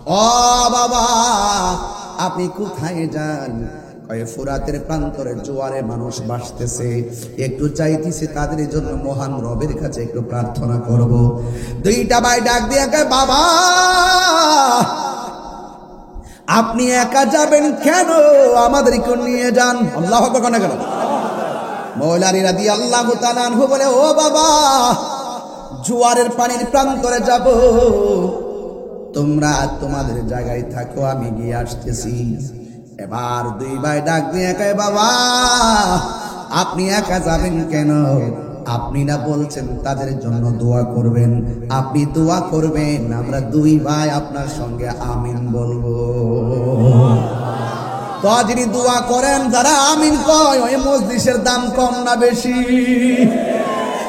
ও বাবা আপনি কোথায় যান? কয়ে ফুরাতের প্রান্তরে জোয়ারে মানুষ ভাসতেছে, একটু চাইতেছে তাদের জন্য মহান রবের কাছে একটু প্রার্থনা করব। দুইটা ভাই ডাক দিয়ে কয় বাবা আপনি একা যাবেন কেন? আমাদেরকে নিয়ে যান। আল্লাহু আকবার না কেন? মওলা আলী রাদিয়াল্লাহু তাআলা আনহু বলে ও বাবা জোয়ারের পানির প্রান্তরে যাব, তোমরা তোমাদের জায়গায় থাকো, আমি গিয়ে আসতেছি। এবার দুই ভাই ডাক দিয়ে কয় বাবা আপনি একা যাবেন কেন? আপনি না বলছেন তাদের জন্য দোয়া করবেন, আপনি দোয়া করবেন, আমরা দুই ভাই আপনার সঙ্গে আমিন বলবো। তো যিনি দোয়া করেন যারা আমিন কয় ওই মজলিসের দাম কম না বেশি?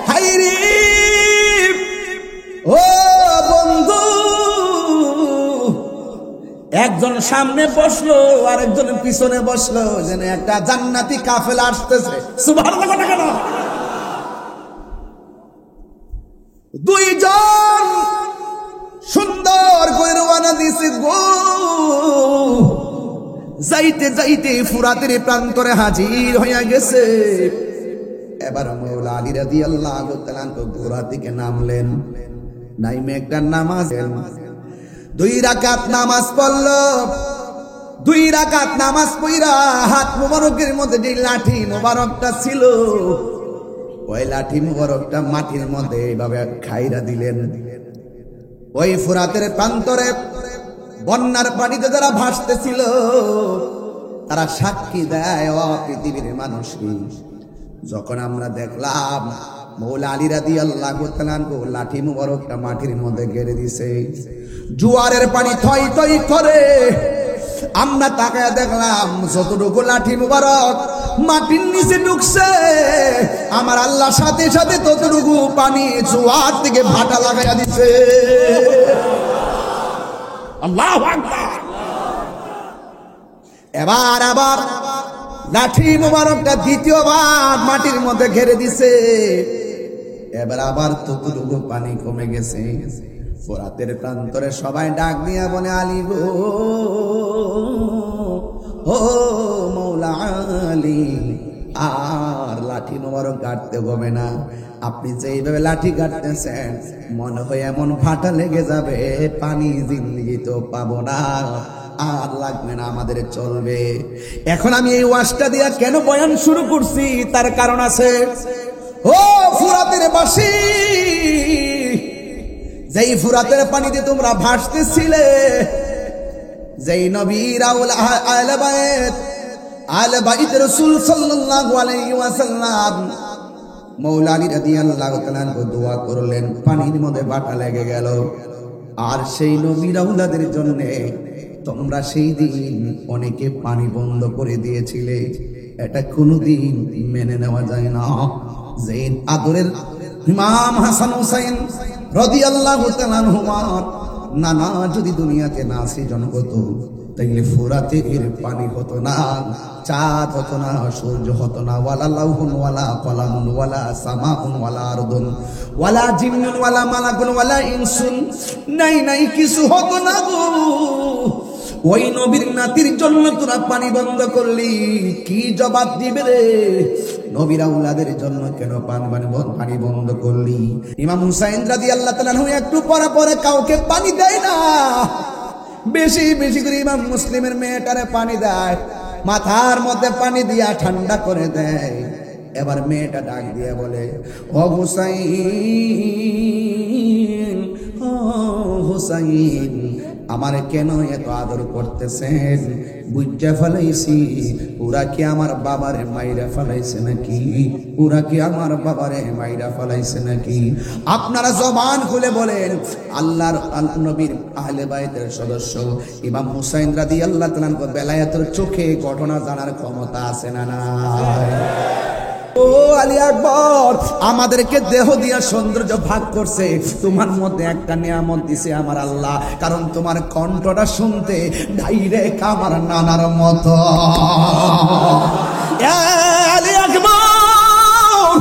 হাইরে ও বন্ধু, একজন সামনে বসলো আর একজন পিছনে বসলো, যেন একটা জান্নাতি কাফেলা আসতেছে। সুবহানাল্লাহ কেন? দুইজন সুন্দর করে রওনা দিছে গো, যাইতে যাইতে ফুরাতের প্রান্তরে হাজির হইয়া গেছে। এবার মওলা আলী রাদিয়াল্লাহু তাআলা ঘোড়া থেকে নামলেন, নাইমে একটা নামাজ, 2 রাকাত নামাজ পড়ল। 2 রাকাত নামাজ পড়া হাত মোবারকের মধ্যে যে লাঠি মোবারকটা ছিল ওই লাঠি মোবারকটা মাটির মধ্যে এইভাবে খাইরা দিলেন। ওই ফুরাতের প্রান্তরে বন্যার পানিতে যারা ভাসতেছিল তারা সাক্ষী দেয় ও পৃথিবীর মানুষ, যখন আমরা দেখলাম মওলা আলী রাদিয়াল্লাহু তাআলা লাঠি মুবারকটা মাটির মধ্যে গেড়ে দিছে, জোয়ারের পানি থই থই করে, আমরা তাকায় দেখলাম যতটুকু লাঠি মুবারক মাটির নিচে ঢুকছে আমার আল্লাহ সাথে সাথে ততটুকু পানি জোয়ার থেকে ভাটা লাগাইয়া দিছে। আল্লাহু আকবার। এবার আবার লাঠি মুবারকটা দ্বিতীয়বার মাটির মধ্যে ঘেরে দিছে, এবার আবার ততটুকু পানি কমে গেছে। ফোরাতের প্রান্তরে সবাই ডাক দিয়া বলে আলী গো, ও মওলা আলী আর লাঠি মোবারক কাটতে হবে না, আপনি যেইভাবে লাঠি কাটতেছেন মনে হয় এমন ফাটা লেগে যাবে পানি জিন্দেগি তো পাবো না, আর লাগবে না, আমাদের চলবে। এখন আমি এই ওয়াজটা দিয়া কেন বয়ান শুরু করছি তার কারণ আছে। ও ফুরাতের বাসী, যেই ফুরাতের পানিতে তোমরা ভাসতেছিলে, যেই নবীর আহলে বাইত রাসূল সাল্লাল্লাহু আলাইহি ওয়াসাল্লাম মওলা আলী রাদিয়াল্লাহু তাআলা দোয়া করলেন, পানির মধ্যে বাটা লেগে গেল। আর সেই নবীর আওলাদের জন্য তোমরা সেই দিন অনেকে পানি বন্ধ করে দিয়েছিলে, এটা কোনোদিন মেনে নেওয়া যায় না। যে আদরের ইমাম হাসান হুসাইন রাদিয়াল্লাহু তাআলা আনহুমার নানা যদি দুনিয়াতে না সৃজন হতো তাইলে ফুরাতে এর পানি হতো না, চাঁদ হতো না, সূর্য হতো না, ওয়ালা লাউহুন ওয়ালা কলামুন ওয়ালা সামাউন ওয়ালা আরদুন ওয়ালা জিন্নুন ওয়ালা মালাকুন ওয়ালা ইনসুন, নাই কিছু হতো না গো। ওই নবীর নাতির জন্য তোরা পানি বন্ধ করলি, কি জবাব দিবে রে? নবীর আওলাদের জন্য কেন পানি বন্ধ করলি? ইমাম হুসাইন রাদিয়াল্লাহু তাআলা একটু পরে পরে কাউকে পানি দেয় না, বেশি বেশি করে ইমাম মুসলিমের মেয়েটারে পানি দেয়, মাথার মধ্যে পানি দিয়া ঠান্ডা করে দেয়। এবার মেয়েটা ডাক দিয়ে বলে, ও হুসাইন, ও হুসাইন, আমারে কেন এত আদর করতেছেন? বুঝা ফেলাইছি ওরা কি আমার বাবারে মাইরা ফেলাইছে নাকি? ওরা কি আমার বাবারে মাইরা ফেলাইছে নাকি? আপনারা জবান খুলে বলেন, আল্লাহর নবীর আহলে বাইতের সদস্য ইমাম হুসাইন রাদিয়াল্লাহু তাআলা বেলায়েতের চোখে ঘটনা জানার ক্ষমতা আছে না নাই? ও আলী আকবর, আমাদেরকে দেহ দিয়া সৌন্দর্য ভাগ করছে, তোমার মধ্যে একটা নিয়ামত দিছে আমার আল্লাহ, কারণ তোমার কণ্ঠটা শুনতে ডাইরেক্ট আমার নানার মতো। আলী আকবর,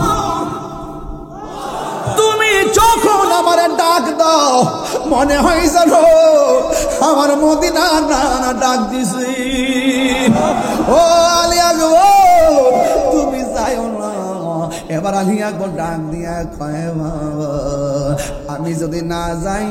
তুমি যখন আমার ডাক দাও মনে হয় জানো আমার মদিনা নানা ডাক দিছি, ও আলী আকবর তুমি যাইও না। এবার আলী আকবর ডাক দিয়া কয় বাবা আমি যদি না যাই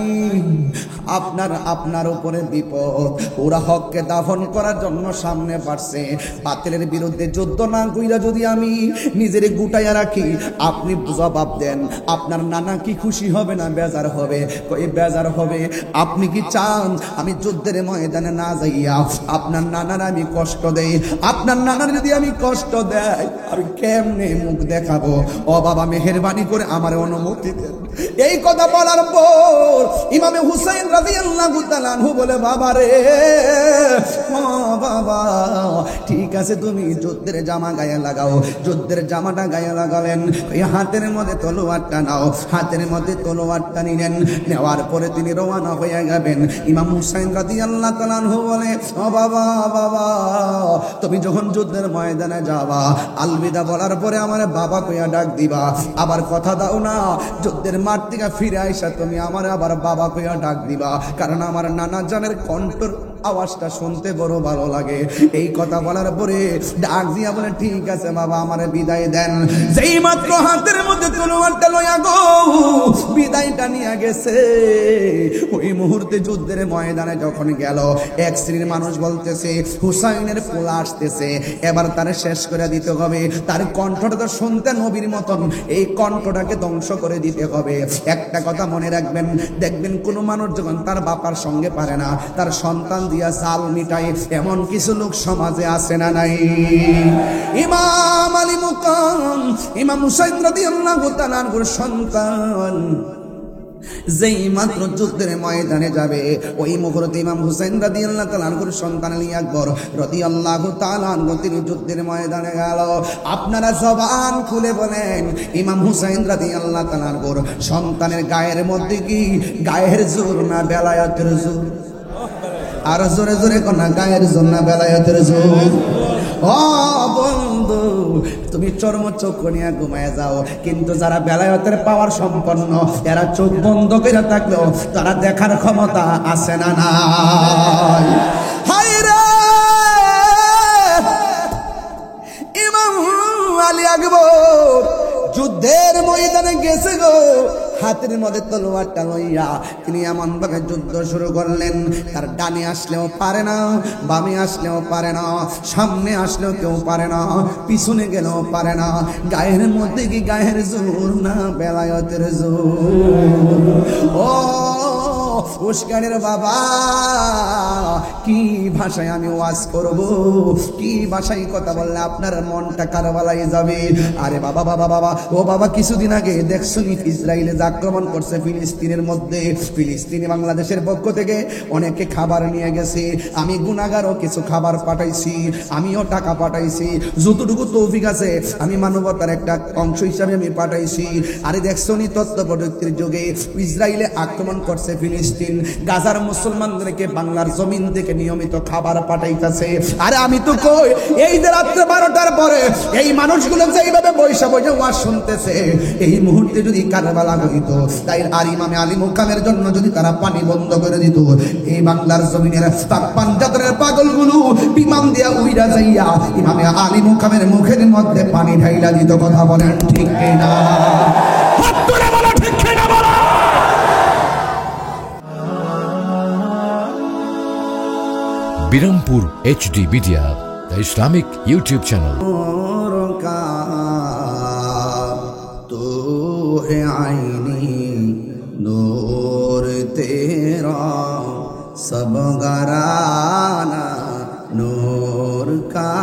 আপনার উপরে বিপদ। ওরা হককে দাফন করার জন্য সামনে পারছে, বাতিলের বিরুদ্ধে যুদ্ধ না কইরা যদি আমি নিজের গুটাইয়া রাখি আপনি জবাব দেন আপনার নানা কি খুশি হবে না বেজার হবে? কই বেজার হবে। আপনি কি চান আমি যুদ্ধের ময়দানে না যাইয়া আপনার নানার আমি কষ্ট দেই? আপনার নানার যদি আমি কষ্ট দেই আমি কেমনে মুখ দেখাবো? ও বাবা মেহেরবানি করে আমার অনুমতি দেন। এই কথা বলার পর ইমামে হুসাইন রাদিয়াল্লাহু তাআলা আনহু বলে বাবা রে, ও বাবা ঠিক আছে তুমি যুদ্ধের জামা গায়ে লাগাও। যুদ্ধের জামাটা গায়ে লাগালেন, এই হাতের মধ্যে তলোয়ারটা নাও। হাতের মধ্যে তলোয়ারটা নিলেন, নেওয়ার পরে তিনি রওনা হয়ে যাবেন। ইমাম হুসাইন রাদিয়াল্লাহু তাআলা আনহু বলে ও বাবা বাবা তুমি যখন যুদ্ধের ময়দানে যাবা আলবিদা বলার পরে আমার বাবা কইয়া ডাক দিবা, আবার কথা দাও না যুদ্ধের মাঠ থেকে ফিরে আইসা তুমি আমার আবার বাবা কইয়া ডাক দিবা, কারণ আমার নানা জানের কণ্ঠর আওয়াজটা শুনতে বড় ভালো লাগে। এই কথা বলার পরে ডাক দিয়া বলে ঠিক আছে বাবা আমারে বিদায় দেন। যেই মাত্র হাতের মধ্যে তলোয়ারটা লইয়া গো বিদায়টা নিয়ে গেছে, ওই মুহূর্তে যুদ্ধের ময়দানে যখন গেল এক শ্রেণীর মানুষ বলতেছে হুসাইনের পোলা আসতেছে, এবার তারে শেষ করে দিতে হবে। তার কণ্ঠটা তো শুনতে নবীর মতন, এই কণ্ঠটাকে ধ্বংস করে দিতে হবে। একটা কথা মনে রাখবেন, দেখবেন কোনো মানুষ যখন তার বাবার সঙ্গে পারে না তার সন্তান দিয়া চাল মিটাই, এমন কিছু লোক সমাজে আছে না নাই? ইমাম আলী মুকাম ইমাম হুসাইন রাদিয়াল্লাহু তাআলা আনহুর সন্তান যেই মাত্র যুদ্ধের ময়দানে যাবে ওই মুহূর্তে ইমাম হুসাইন রাদিয়াল্লাহু তাআলা আনহুর সন্তান আলী আকবর রাদিয়াল্লাহু তাআলা আনহু তিনি যুদ্ধের ময়দানে গেল। আপনারা জবান খুলে বলেন ইমাম হুসাইন রাদিয়াল্লাহু তাআলা আনহুর সন্তানের গায়ের মধ্যে কি গায়ের জোর না বেলায়েতের জোর? আর জোরে জোরে কোনা গায়ের জোর না বেলায়েতের জোর? ও বন্ধু তুমি চর্ম চোখ নিয়ে ঘুমায় যাও, কিন্তু যারা বেলায়েতের পাওয়ার সম্পন্ন এরা চোখ বন্ধ করে থাকলেও তারা দেখার ক্ষমতা আছে না নাই? হায় রে ইমাম আলী আকবর যুদ্ধের ময়দানে গেছে গো, হাতের মধ্যে তলোয়ারটা লইয়া তিনি এমন ভাবে যুদ্ধ শুরু করলেন, তার ডানে আসলেও পারে না, বামে আসলেও পারে না, সামনে আসলেও কেউ পারে না, পিছনে গেলেও পারে না। গায়ের মধ্যে কি গায়ের জোর না বেলায়েতের জোর? ও উস্কানের বাবা কি ভাষায় আমি ওয়াজ করব, কি ভাষায় কথা বললে আপনার মনটা কারবালাই যাবে? আরে বাবা বাবা বাবা ও বাবা কিছুদিন আগে দেখছনি ইসরায়েলে আক্রমণ করছে ফিলিস্তিনের মধ্যে, ফিলিস্তিনি বাংলাদেশের পক্ষ থেকে অনেকে খাবার নিয়ে গেছে, আমি গুনাহগারও কিছু খাবার পাঠাইছি, আমিও টাকা পাঠাইছি, যতটুকু তৌফিক আছে আমি মানবতার একটা অংশ হিসাবে আমি পাঠাইছি। আরে দেখছনি তথ্য প্রযুক্তির যুগে ইসরায়েলে আক্রমণ করছে ফিলিস্তিন, গাজার মুসলমানদেরকে বাংলার জমিন থেকে নিয়মিত খাবার পাঠাইতেছে। আরে আমি তো কই এই যে রাত্রে 12টার পরে এই মানুষগুলো যেইভাবে বৈশা বৈশা ওয়াজ শুনতেছে, এই মুহূর্তে যদি কারবালা হইত তাই আর ইমামে আলী মুকামের জন্য যদি তারা পানি বন্ধ করে দিত, এই বাংলার জমিনের পাঞ্জাবের পাগলগুলো বিমান দিয়া উইরা যাইয়া ইমামে আলী মুকামের মুখের মধ্যে পানি ঢাইলা দিত। কথা বলেন ঠিক কিনা? হাত তুলে বলো ঠিক কিনা বলো। Birampur HD media, the Islamic YouTube channel. तो है आईनी नूर तेरा सब घराना नूर का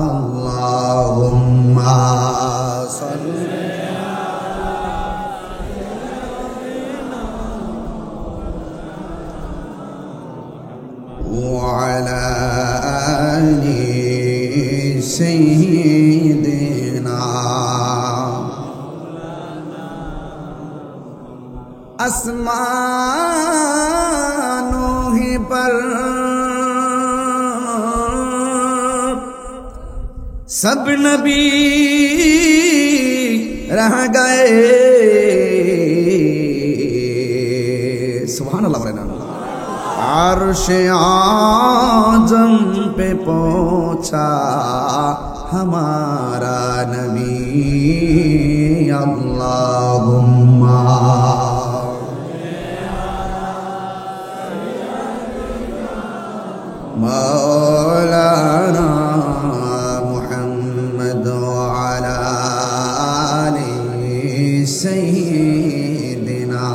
अल्लाहुम्मा सल्ली وعلى آل سيدنا आसमानों ही पर सब नबी रह गए, সুবহানাল্লাহ বলেন। আরশে आज़म पे पहुंचा हमारा नबी अल्लाहुम्मा मौलाना मुहम्मद वाला आले सय्यिदिना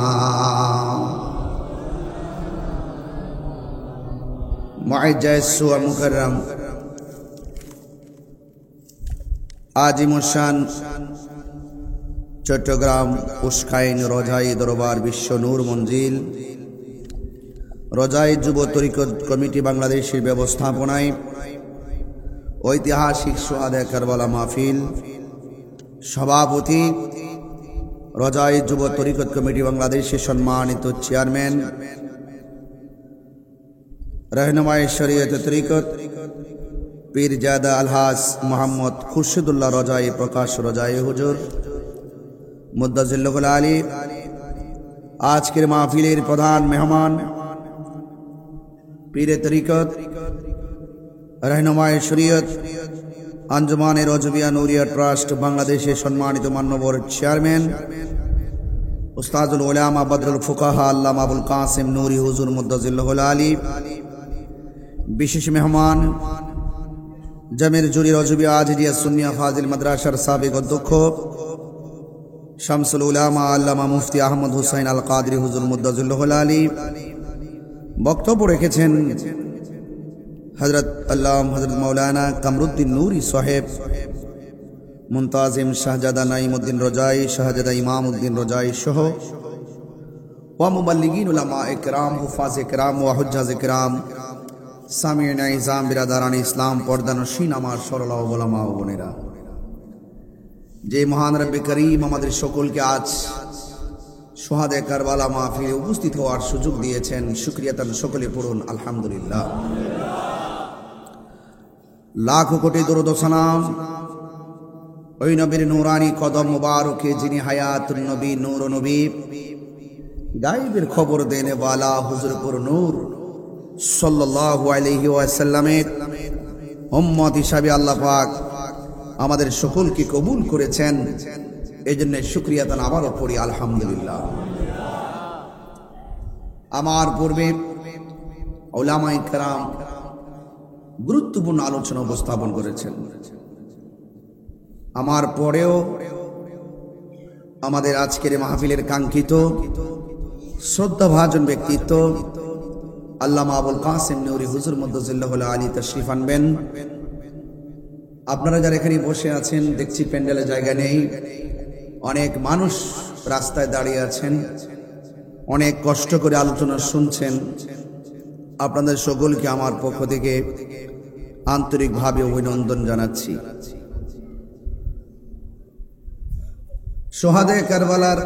मुअज़्ज़ज़ व मुकर्रम আজিমুশান চট্টগ্রাম উস্কাইন রজাই দরবার বিশ্ব নূর মঞ্জিল রজাই যুব তরিকত কমিটি বাংলাদেশের ব্যবস্থাপনায় ঐতিহাসিক সুহাদা কারবালা মাহফিল সভাপতি রজাই যুব তরিকত কমিটি বাংলাদেশের সম্মানিত চেয়ারম্যান रहनुमाए शरीयत तरीकत पीरजादा अलहाज मोहम्मद खुर्शिदुल्लाह रजाई प्रकाश रजाई हुजूर मुद्दजिल्लुल आली आज के महफिलेर प्रधान मेहमान पीर तरीकत रहनुमाए शरीयत अंजुमाने रजबिया नूरिया ट्रस्ट बांग्लादेशे सम्मानित मान्यवर चेयरमैन उस्तादुल उलामा बदरुल फुकाहा अल्लामा अबुल कासिम नूरी हुजूर मुद्दजिल्लुल आली विशेष मेहमान जमीर जुरी रजबिया आजिया सुन्निया फाजिल मदरसार साबिक अध्यक्ष शामसुल उलामा अल्लामा मुफ्ती अहमद हुसैन आल कादरी हुजूर मुद्दजिल्लुल आली बक्तव्य रेखेছেন हजरत अल्लामा हजरत मौलाना कमरुद्दीन नूरी साहेब मुंताजिम शाहजादा नाइमुद्दीन रजाई शाहजादा इमामुद्दीन रजाई सह व मुबल्लिगीन उलमा इकराम हुफाज इकराम व हुज्जाज इकराम सामिईन इज़ाम बिरादारान इस्लाम पर्दानशीन आमार सरल ओलामा ও বোনেরা যে মহান রব্বে করিম আমাদের সকলকে আজ সুহাদা কারবালা মাহফিলে উপস্থিত হওয়ার সুযোগ দিয়েছেন শুকরিয়া তান সকলে পড়ুন আলহামদুলিল্লাহ লাখ কোটি দরুদ ও সালাম ওই নবীর নূরানি কদম মুবারকে যিনি হায়াতুন নবী নূর নবী গায়বের খবর দেনে वाला হুজুর পুর নূর সাল্লাল্লাহু আলাইহি ওয়াসাল্লামের উম্মত হিসাবে আল্লাহ পাক আমাদের সকলকে কবুল করেছেন এজন্য শুকরিয়া তান আবারও পড়ি আলহামদুলিল্লাহ আমার পূর্বে উলামায়ে কেরাম গুরুত্বপূর্ণ আলোচনা উপস্থাপন করেছেন আমার পরেও আমাদের আজকের মাহফিলের কাঙ্ক্ষিত শ্রদ্ধাভাজন ব্যক্তিত্ব আল্লামা আবুল কাসিম নূরি হুজুর মুদ্দাজিল্লাহুল আলী তাশরীফ আনবেন। আপনারা যারা এখানে বসে আছেন দেখছি প্যান্ডেলে জায়গা নেই, অনেক মানুষ রাস্তায় দাঁড়িয়ে আছেন, অনেক কষ্ট করে আলোচনা শুনছেন। আপনাদের সকলকে আমার পক্ষ থেকে আন্তরিকভাবে অভিনন্দন জানাচ্ছি। সুহাদা কারবালার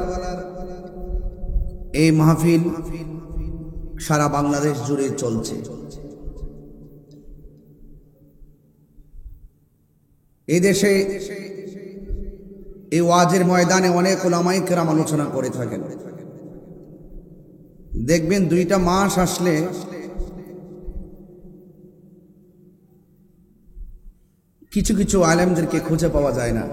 এই মাহফিল সারা বাংলাদেশ জুড়ে চলছে। এই দেশে এই ওয়াজের ময়দানে অনেক উলামায়ে কেরাম আলোচনা করে থাকেন। দেখবেন 2টা মাস আসলে কিছু কিছু আলেমদেরকে খুঁজে পাওয়া যায় না।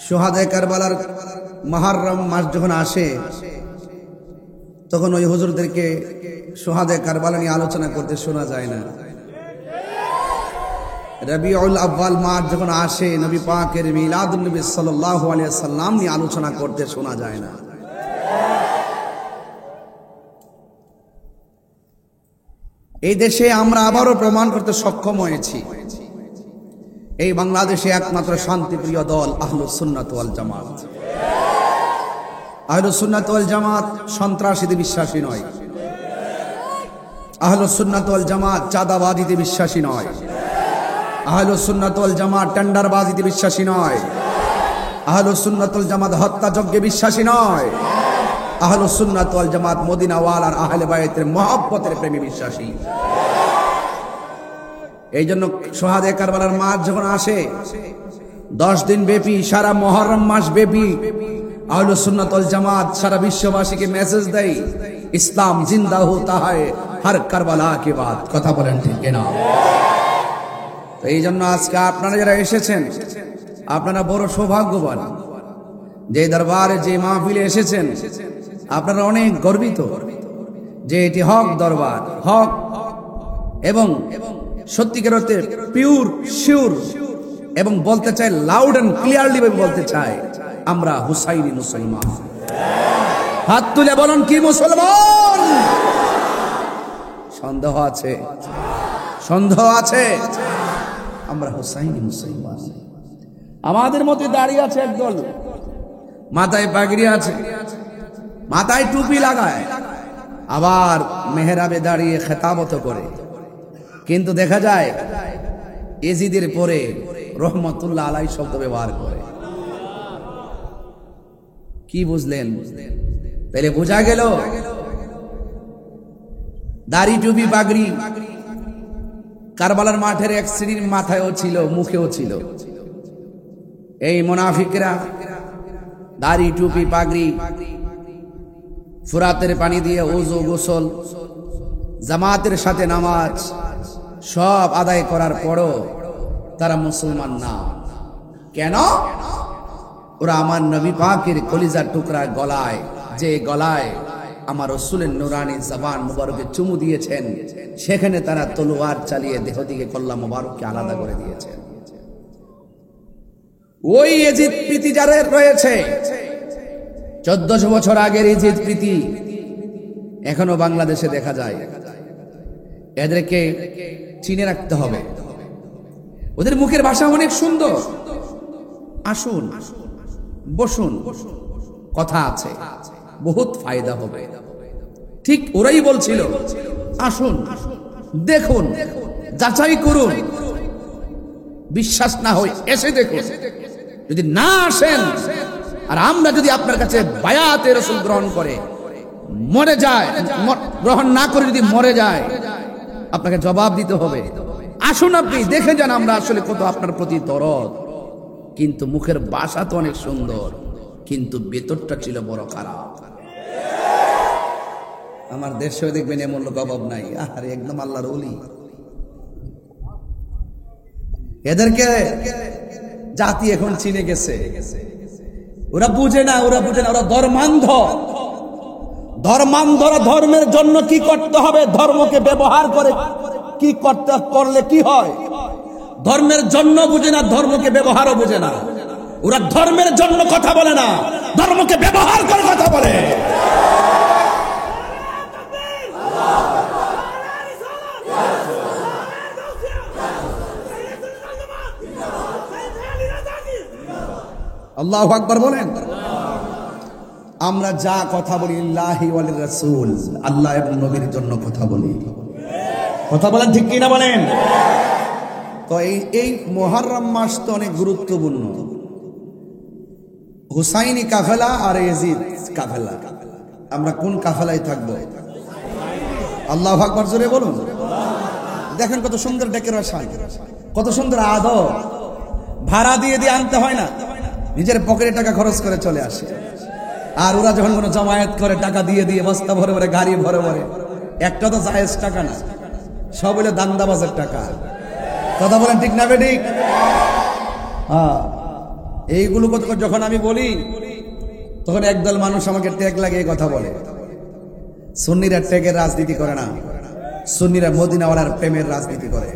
সুহাদা কারবালার মুহররম মাস যখন আসে তখন ওই হুজুরদেরকে সুহাদা কারবালা নিয়ে আলোচনা করতে শোনা যায় না। রবিউল আউয়াল মাস যখন আসে নবী পাকের মিলাদুন নবী সাল্লাল্লাহু আলাইহি ওয়াসাল্লাম নিয়ে আলোচনা করতে শোনা যায় না। এই দেশে আমরা আবারও প্রমাণ করতে সক্ষম হয়েছি এই বাংলাদেশে একমাত্র শান্তিপ্রিয় দল আহলুস সুন্নাত ওয়াল জামাত। আহলুস সুন্নাত ওয়াল জামাত সন্ত্রাসীতে বিশ্বাসী নয়, আহলুস সুন্নাত ওয়াল জামাত চাঁদাবাজিতে বিশ্বাসী নয়, আহলুস সুন্নাত ওয়াল জামাত টেন্ডারবাজিতে বিশ্বাসী নয়, আহলুস সুন্নাত ওয়াল জামাত হত্যাযজ্ঞে বিশ্বাসী নয়, আহলুস সুন্নাত ওয়াল জামাত মদিনা ওয়ালার আহলে বাইতের মহব্বতের প্রেমে বিশ্বাসী। এই জন্য সুহাদা কারবালার মাস যখন আসে 10 দিন ব্যাপী সারা মুহররম মাস ব্যাপী আহলুস সুন্নাত ওয়াল জামাত সারা বিশ্ববাসীকে মেসেজ দেয়, ইসলাম জিন্দা হোতা হয় হর কারবালা কে বাদ। কথা বলেন ঠিক কিনা? তো এই জন্য আজকে আপনারা যারা এসেছেন, আপনারা বড় সৌভাগ্যবান। যে দরবারে, যে মাহফিলে এসেছেন, আপনারা অনেক গর্বিত যে এটি হক দরবার, হক এবং সত্যিকার অর্থে পিওর শিওর, এবং বলতে চাই লাউড এন্ড ক্লিয়ারলি বলতে চাই, আমরা হুসাইনি মুসলমান। হাত তুলে বলুন, কি মুসলমান? সন্দেহ আছে? সন্দেহ আছে? আমরা হুসাইনি মুসলমান। আমাদের মধ্যে দাঁড়িয়ে আছে একদল, মাথায় পাগড়ি আছে, মাথায় টুপি লাগায়, আবার মেহরাবে দাঁড়িয়ে খেতাবত করে, কিন্তু দেখা যায় এজিদের পরে রহমতুল্লাহ আলাই শব্দ ব্যবহার করে। কি বুঝলেন? তাহলে বোঝা গেল দাড়ি টুপি পাগড়ি কারবালার মাঠের এক শ্রেণীর মাথায়ও ছিল, মুখেও ছিল। এই মুনাফিকরা দাড়ি টুপি পাগড়ি, ফুরাতের পানি দিয়ে ওযু গোসল, জামাতের সাথে নামাজ সব আদায় করার পরও তারা মুসলমান না। কেন? ওরা আমার নবী পাকের কলিজার টুকরা গলায়, যে গলায় আমার রাসূলের নুরানি জবান মুবারকে চুমু দিয়েছেন, সেখানে তারা তলোয়ার চালিয়ে দেহ থেকে কল্লা মুবারককে আলাদা করে দিয়েছেন। ওই এজিদ প্রীতি যাদের রয়েছে, 1400 বছর আগের এজিদ প্রীতি এখনো বাংলাদেশে দেখা যায়। এদেরকে চিনে রাখতে হবে। ওদের মুখের ভাষা অনেক সুন্দর। আসুন, বসুন, কথা আছে, বহুত ফায়দা হবে। ঠিক ওরাই বলছিল, আসুন, দেখুন, যাচাই করুন, বিশ্বাস না হয় এসে দেখুন। যদি না আসেন আর আমরা যদি আপনার কাছে বায়াতে রাসূল গ্রহণ করে মরে যায়, গ্রহণ না করে যদি মরে যায়, আপনাকে জবাব দিতে হবে। আসুন, আপনি দেখে যান আমরা আসলে কত আপনার প্রতি দরদ। কিন্তু মুখের ভাষা তো অনেক সুন্দর, কিন্তু ভেতরটা ছিল বড় খারাপ। আমার দেশেও দেখবেন এমন লোক অভাব নাই। আরে একদম আল্লাহর ওলি। এদেরকে জাতি এখন চিনে গেছে। ওরা বুঝে না, ওরা ধর্মান্ধ। ধর্মান্ধরা ধর্মের জন্য কি করতে হবে, ধর্মকে ব্যবহার করে কি করলে কি হয়, ধর্মের জন্য বুঝে না, ধর্মকে ব্যবহারও বুঝে না। ওরা ধর্মের জন্য কথা বলে না, ধর্মকে ব্যবহার করে কথা বলে। আল্লাহু আকবার বলেন। আমরা যা কথা বলি লিল্লাহি ওয়া লিরাসূল, আল্লাহ এবং নবীর জন্য কথা বলি। কথা বলেন ঠিক কি না বলেন? তো এই মুহররম মাস তো অনেক গুরুত্বপূর্ণ। হুসাইনি কাফেলা আর ইয়াজিদ কাফেলা, আমরা কোন কাফেলায় থাকবো? আল্লাহু আকবার জোরে বলুন। দেখেন কত সুন্দর ডেকোরেশন, কত সুন্দর আদব। ভাড়া দিয়ে আনতে হয় না, নিজের পকেটে টাকা খরচ করে চলে আসে। আর ওরা যখন কোনো জমায়েত করে টাকা দিয়ে বস্তা ভরে ভরে, গাড়ি ভরে ভরে, একটা তো জায়েজ টাকা না, সব হইলে দান্দাবাজের টাকা। কথা বলেন ঠিক না বেঠিক? হ্যাঁ, এইগুলো যখন আমি বলি তখন একদল মানুষ আমাকে ট্যাগ লাগিয়ে কথা বলে। সুন্নিরা ট্যাগের রাজনীতি করে না, সুন্নিরা মদিনাওয়ালার প্রেমের রাজনীতি করে।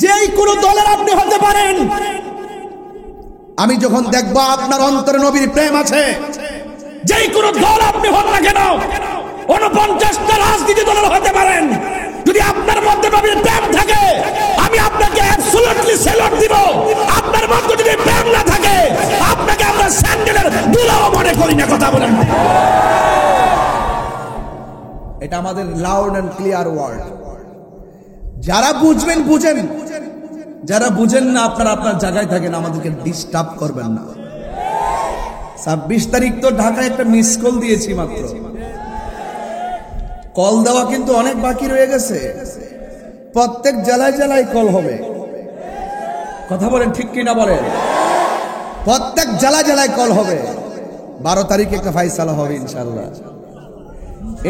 যেই কোনো দলের আপনি হতে পারেন, আমি যখন দেখবো আপনার অন্তরে নবীর প্রেম আছে, যেই কোনো দল আপনি হন না কেন, 49টা রাজনীতি দলের হতে পারেন, যদি আপনার মধ্যে নবীর প্রেম থাকে আমি আপনাকে অ্যাবসলিউটলি স্যালুট দিব। আপনার মধ্যে যদি প্রেম না থাকে আপনাকে আমরা স্যান্ডেলের দুলাও মনে করি না। কথা বলেন। এটা আমাদের লাউড এন্ড ক্লিয়ার ওয়ার্ড। যারা বুঝবেন বুঝেন, যারা বুঝেন না আপনারা আপনার জায়গায় থাকেন, আমাদেরকে ডিস্টার্ব করবেন না। 26 তারিখ তো ঢাকায় একটা মিস কল দিয়েছি মাত্র, কল দেওয়া কিন্তু অনেক বাকি রয়ে গেছে। প্রত্যেক জেলায় জেলায় কল হবে। কথা বলেন ঠিক কিনা বলেন? প্রত্যেক জেলা জেলায় কল হবে। 12 তারিখে একটা ফাইসালা হবে ইনশাআল্লাহ।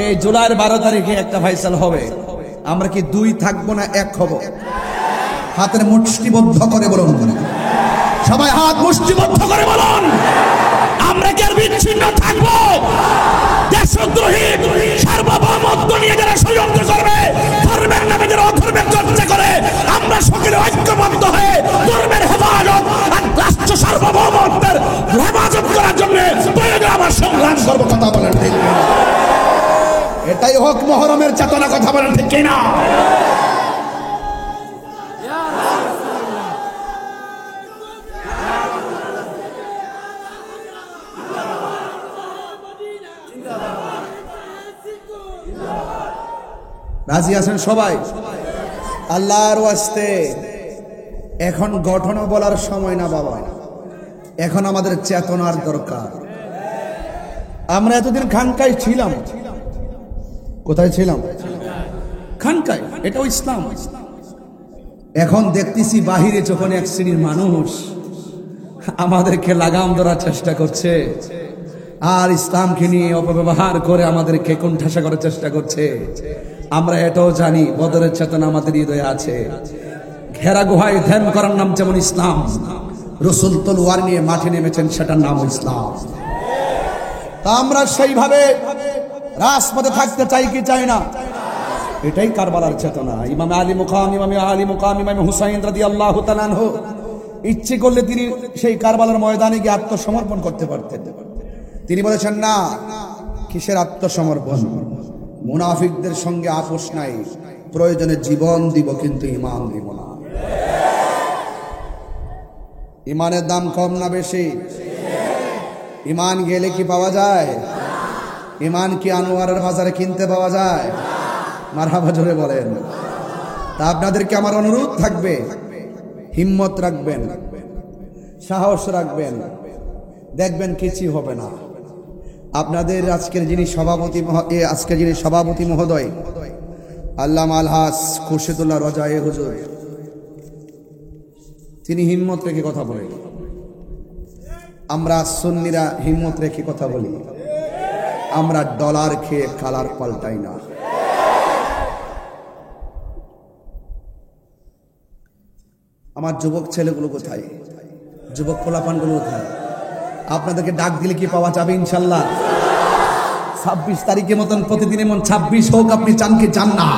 এই জুলাইয়ের 12 তারিখে একটা ফাইসালা হবে। আমরা কি 2 থাকবো না 1 হব? হাতের মুষ্টিবদ্ধ করে বলুন, সবাই হাত মুষ্টিবদ্ধ করে বলুন, আমরা কি আর বিচ্ছিন্ন থাকবো? দেশদ্রোহী সার্বভৌমত্ব নিয়ে যারা ষড়যন্ত্র করবে, ধর্মের নামে যারা অধর্মের চর্চা করে, আমরা সকলে ঐক্যবদ্ধ হয়ে ধর্মের হেফাজত আর রাষ্ট্র সার্বভৌমত্বের হেফাজত করার জন্য প্রয়োজন আমার সংগ্রাম করবো। কথা বলেন ঠিক না? এটাই হোক মুহররমের চেতনা। কথা বলেন ঠিক কিনা? রাজি আছেন সবাই? আল্লাহর ওয়াস্তে এখন গঠন বলার সময় না বাবা, এখন আমাদের চেতনার দরকার। আমরা এতদিন খানকায় ছিলাম। কোথায় ছিলাম? খানকায়। এটাও ইসলাম। এখন দেখতেছি বাহিরে যখন এক শ্রেণীর মানুষ আমাদেরকে লাগাম ধরার চেষ্টা করছে আর ইসলামকে নিয়ে অপব্যবহার করে আমাদেরকে কোণঠাসা করার চেষ্টা করছে, আমরা এটাও জানি বদরের চেতনা আমাদের হৃদয়ে আছে। ঘেরা গুহায় ধ্যান করার নাম যেমন ইসলাম, রাসূল তলোয়ার নিয়ে মাঠে নেমেছেন, সেটার নাম ইসলাম। তা আমরা সেইভাবে রাজপথে থাকতে চাই কি চাই না? এটাই কারবালার চেতনা। ইমাম আলী মুকাম ইমাম হুসাইন রাদিয়াল্লাহু তাআলা আনহু ইচ্ছে করলে তিনি সেই কারবালার ময়দানে গিয়ে আত্মসমর্পণ করতে পারতেন। তিনি বলেছেন, না, কিসের আত্মসমর্পণ? মুনাফিকদের সঙ্গে আপোষ নাই, প্রয়োজনে জীবন দিব কিন্তু ঈমান দিব না। ঈমানের দাম কম না বেশি? ঈমান গেলে কি পাওয়া যায়? ঈমান কি আনোয়ারের বাজারে কিনতে পাওয়া যায়? মারহাবা জোরে বলেন। তা আপনাদেরকে আমার অনুরোধ থাকবে, হিম্মত রাখবেন, সাহস রাখবেন, দেখবেন কিছু হবে না। আপনাদের আজকের যিনি সভাপতি মহোদয় আল্লামা আলহাজ খুরশিদুল্লাহ রজায়ে হুজুর, তিনি হিম্মত রেখে কথা বলেন। আমরা সুন্নিরা হিম্মত রেখে কথা বলি। আমরা ডলার খেয়ে কালার পাল্টাই না। আমার যুবক ছেলেগুলো কোথায়? যুবক পোলাপানগুলো কোথায়? আপনাদেরকে ডাক দিলে কি পাওয়া যাবে ইনশাল্লাহ? 26 তারিখের মতন প্রতিদিনের মন 26 হোক, আপনি চান কি চান না?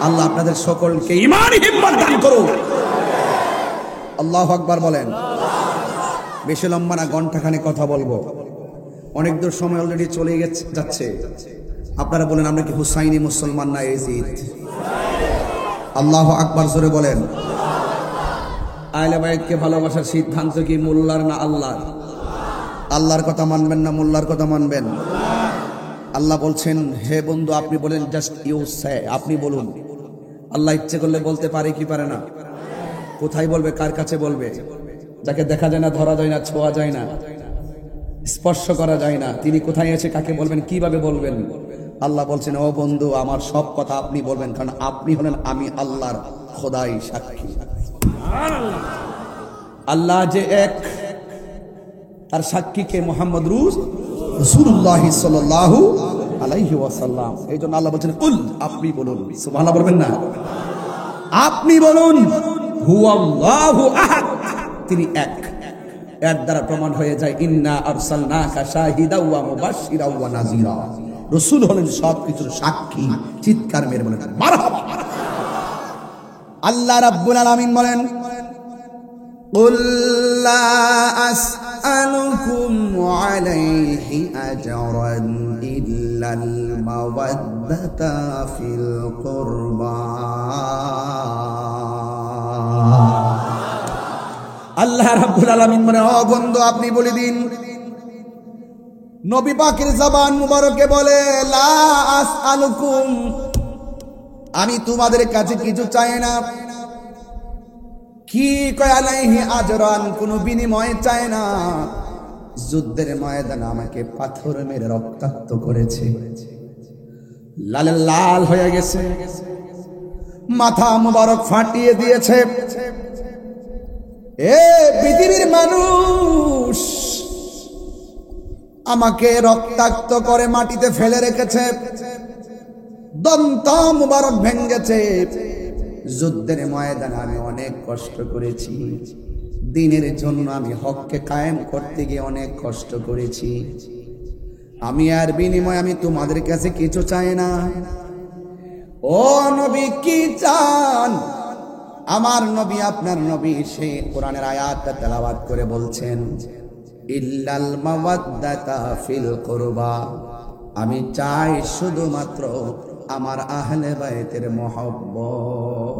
আল্লাহ আপনাদের সকলকে ঈমানি হিম্মত দান করুন। আল্লাহু আকবার বলেন। বেশি লম্বা না, ঘন্টাখানে কথা বলবো। অনেক দূর সময় অলরেডি চলে যাচ্ছে। আপনারা বলেন, আমরা কি হুসাইনি মুসলমান না ইয়াজিদ? আল্লাহু আকবার জোরে বলেন। আহলে বাইতকে ভালোবাসার সিদ্ধান্ত কি মোল্লার না আল্লাহর? আল্লাহর কথা মানবেন না মোল্লার কথা মানবেন? আল্লাহ বলছেন, হে বন্ধু আপনি বলেন, জাস্ট ইউ সে, আপনি বলুন। আল্লাহ ইচ্ছে করলে বলতে পারে কি পারে না? কোথায় বলবে? কার কাছে বলবে? যাকে দেখা যায় না, ধরা যায় না, ছোঁয়া যায় না, স্পর্শ করা যায় না, তিনি কোথায় আছে, কাকে বলবেন, কিভাবে বলবেন? আল্লাহ বলছেন, ও বন্ধু আমার সব কথা আপনি বলবেন, কারণ আপনি হলেন আমি আল্লাহর খোদাই সাক্ষী। আল্লাহ যে এক, তার সাক্ষী কে? মুহাম্মদ রাসূলুল্লাহ সাল্লাল্লাহু আলাইহি ওয়াসাল্লাম। এই জন্য আল্লাহ বলছেন, কুল, আপনি বলুন। সুবহানাল্লাহ বলবেন না? আপনি বলুন, হুয়াল্লাহু আহাদ, তিনি এক। এর দ্বারা প্রমাণ হয়ে যায়, ইন্না আরসালনাকা শাহিদাও ওয়া মুবাশশিরাও ওয়া নাযীরা। রাসূল হলেন সবকিছুর সাক্ষী। চিৎকার মেরে বলেন মারহাবা। আল্লাহ রাব্বুল আলামিন বলেন, কুল লা আসআলুকুম আলাইহি আজরান ইল্লাল মাওয়াদ্দাতা ফিল কুরবা। আল্লাহ রাব্বুল আলামিন বলেন, ও বন্ধু আপনি বলে দিন, নবী পাকের জবান মুবারকে বলে, লা আসআলুকুম, আমি তোমাদের কাছে কিছু চাই না। কি কয়? আলাইহি আজরান, কোন বিনিময় চাই না। যুদ্ধের ময়দানে আমাকে পাথর মেরে রক্তাক্ত করেছে, লাল লাল হয়ে গেছে, মাথা মুবারক ফাটিয়ে দিয়েছে, এ পৃথিবীর মানুষ আমাকে রক্তাক্ত করে মাটিতে ফেলে রেখেছে, দন্ত মুবারক ভেঙেছে। যুদ্ধের ময়দানে আমি অনেক কষ্ট করেছি, দিনের জন্য আমি হককে কায়েম করতে গিয়ে অনেক কষ্ট করেছি। আমি আর বিনিময় আমি তোমাদের কাছে কিছু চাই না। ও নবী কি চান? আমার নবী আপনার নবী সে কোরআনের আয়াতটা তেলাওয়াত করে বলছেন, ইল্লাল মাওয়াদ্দাতা ফিল কুরবা, আমি চাই শুধুমাত্র আমার আহলে বাইতের মহব্বত।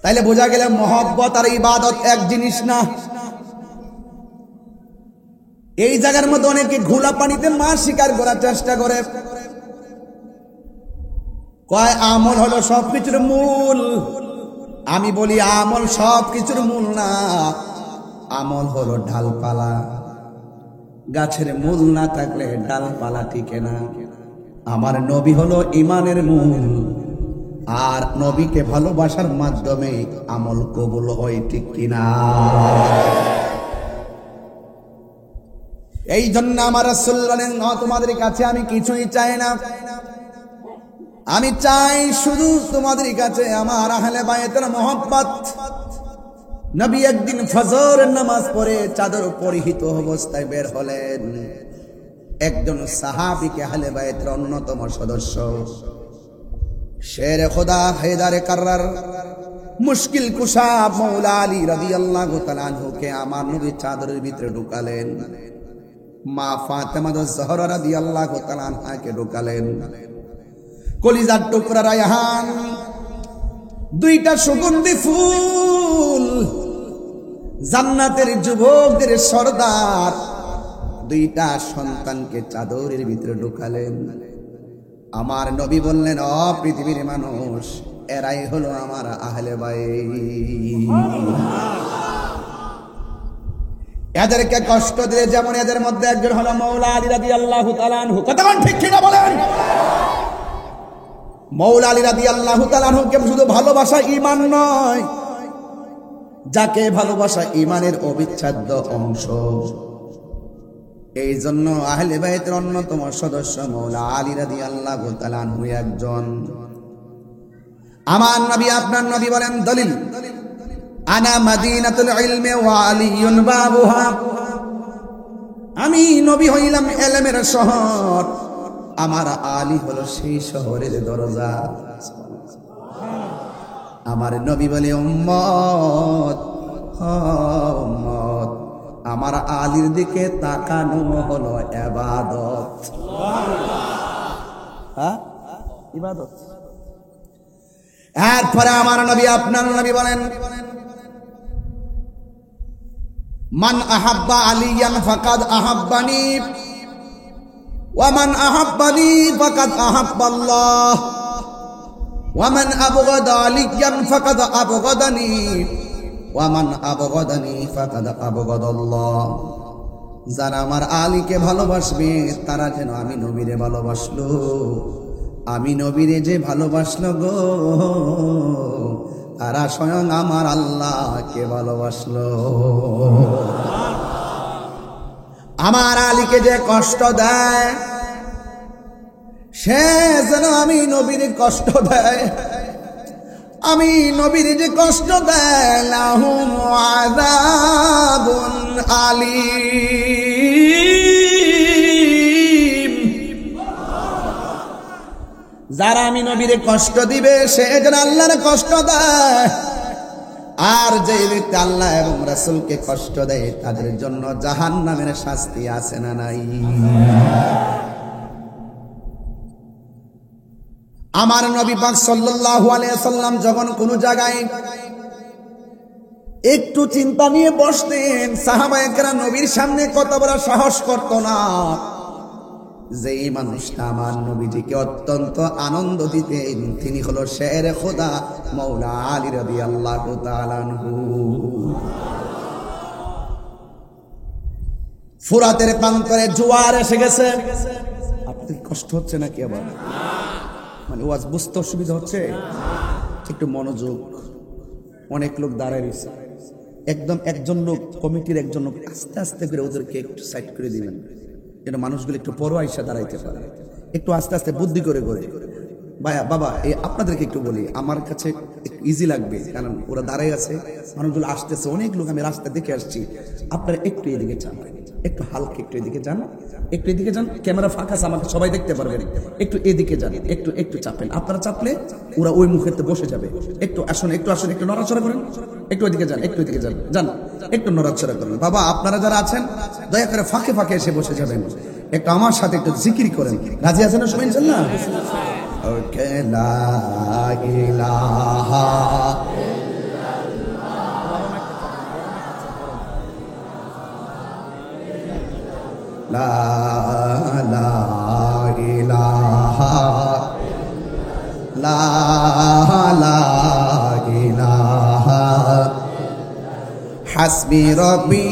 তাইলে বোঝা গেল মহব্বত আর ইবাদত এক জিনিস না। এই জায়গার মধ্যে অনেকে ঘোলা পানিতে মাছ শিকার করার চেষ্টা করে, কয় আমল হলো সবকিছুর মূল। আমি বলি আমল সবকিছুর মূল না, আমল হলো ডালপালা। গাছের মূল না থাকলে ডালপালা টিকে না। আমার নবী হলো ইমানের মূল, আর নবীকে ভালোবাসার মাধ্যমে আমল কবুল হয়, ঠিক কিনা? এই জন্য আমার রাসূল বলেন, তোমাদের কাছে আমি কিছুই চাই না, আমি চাই শুধু তোমাদের কাছে আমার আহলে বায়তের মহব্বত। নবী একদিন ফজরের নামাজ পড়ে চাদর পরিহিত অবস্থায় বের হলেন। একজন সাহাবীকে আহলে বায়তের অন্যতম সদস্য শেরে খোদা হেদারে কাররার মুশকিল কুশা মৌলা আলী রাদিয়াল্লাহু তাআলা আনহুকে আমার নবী চাদরের ভিতরে ঢুকালেন। মা ফাতেমা জোহরা রাদিয়াল্লাহু তাআলা আনহাকে ঢুকালেন। কলিজার টুকরা রায়হান, দুইটা সুগন্ধি ফুল, জান্নাতের যুবকদের সর্দার, দুইটা সন্তানকে চাদরের ভিতরে ঢুকালেন। আমার নবী বললেন, ও পৃথিবীর মানুষ, এরাই হলো আমার আহলে বাইত। এদেরকে কষ্ট দিলে যেমন এদের মধ্যে একজন হলো মৌলা আলী রাদিয়াল্লাহু তাআলা আনহু। কতক্ষণ ঠিক কিনা বলেন? মৌলা আলী রাদিয়াল্লাহু তাআলা আনহুকে শুধু ভালোবাসা ঈমান নয়, যাকে ভালোবাসা ঈমানের অবিচ্ছেদ্য অংশ। এই জন্য আহলে বাইতের অন্যতম সদস্য মৌলা আলী রাদিয়াল্লাহু তাআলা আনহু একজন। আমার নবী আপনার নবী বলেন, দলিল আনা মাদিনাতুল ইলমি ওয়া আলিয়ুন বাবুহা, আমি নবী হইলাম ইলমের শহর, আমার আলী হলো সেই শহরের দরজা। আমার নবী বলে, উম্মত উম্মত, আমার আলীর দিকে তাকানো হলো ইবাদত। হ্যাঁ, ইবাদত। এরপরে আমার নবী আপনার নবী বলেন, মান আহাব্বা আলিয়ান ফাকাদ আহাব্বানি ওয়া মান আহাব্বানি ফাকাদ আহাব্বাল্লাহ ওয়া মান আবগাদা আলিয়ান ফাকাদ আবগাদানি ওয়া মান আবগাদানি ফাকাদ আবগাদাল্লাহ। যারা আমার আলীকে ভালোবাসবে তারা যেন আমি নবীরে ভালোবাসলো, আমি নবীরে যে ভালোবাসলো গো, তারা স্বয়ং আমার আল্লাহকে ভালোবাসলো। আমার আলীকে যে কষ্ট দেয় সে যেন আমি নবীর কষ্ট দেয়, আমি নবীর যে কষ্ট দেয়, লাহুম আযাবুন আলীম। যারা আমি নবীরে কষ্ট দিবে সে যেন আল্লাহর কষ্ট দেয়, আর যে ব্যক্তি আল্লাহ এবং রাসূলকে কষ্ট দেয় তাদের জন্য জাহান্নামের শাস্তি আছে না নাই? আমার নবী পাক সাল্লাল্লাহু আলাইহি সাল্লাম যখন কোন জায়গায় একটু চিন্তা নিয়ে বসতেন, সাহাবায়ে কেরাম নবীর সামনে কথা বলার সাহস করত না। যেই মানুষটা আমার নবীজিকে অত্যন্ত আনন্দ দিতেন তিনি হলো শেরে খোদা মৌলা আলী রাদিয়াল্লাহু তাআলা আনহু। ফুরাতের প্রান্তরে জোয়ার এসে গেছে। আপনাদের কষ্ট হচ্ছে নাকি? আবার মানে ওয়াজ বুঝতে অসুবিধা হচ্ছে, একটু মনোযোগ। অনেক লোক দাঁড়ায় রয়েছে, একদম একজন লোক, কমিটির একজন লোক আস্তে আস্তে করে ওদেরকে একটু সাইড করে দিবেন, যেন মানুষগুলো একটু পরোয়া আইসা দাঁড়াইতে পারে, একটু আস্তে আস্তে বুদ্ধি করে করে। ভাইয়া বাবা, এই আপনাদেরকে একটু বলি, আমার কাছে একটু ইজি লাগবে, কারণ ওরা দাঁড়াই আছে, মানুষগুলো আসতেছে, অনেক লোক আমি রাস্তা দেখে আসছি। আপনারা একটু এদিকে চান, একটু হালকা একটু এদিকে যান, একটু এদিকে যান, ক্যামেরা ফাঁকা আছে, আমাকে সবাই দেখতে পারবেন, একটু এদিকে যান, একটু একটু চাপেন। আপনারা চাপলে ওরা ওই মুখেতে বসে যাবে। একটু আসুন, একটু আসুন, একটু নড়াচড়া করেন, একটু ওইদিকে যান, একটু এদিকে যান, যান, একটু নড়াচড়া করেন। বাবা আপনারা যারা আছেন দয়া করে ফাঁকে ফাঁকে এসে বসে যাবেন, একটু আমার সাথে একটু জিকির করেন। রাজি আছেন না সবাই ইনশাআল্লাহ? ওকে, লা ইলাহা লা ইলাহা লা ইলাহা হাসবি রাব্বি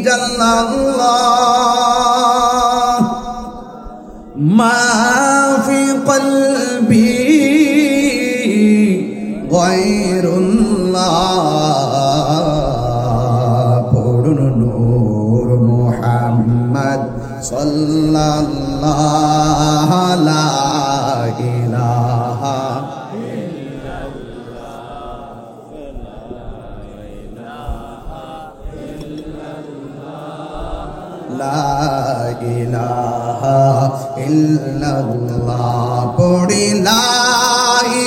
জাল্লাল্লাহ মা ফি কলবি গায়রুল্লাহ। পড়ুন নূর মুহাম্মদ সাল্লাল্লাহু লা ইলাহা লা ইলাহা ইল্লাল্লাহ। পড়ি লা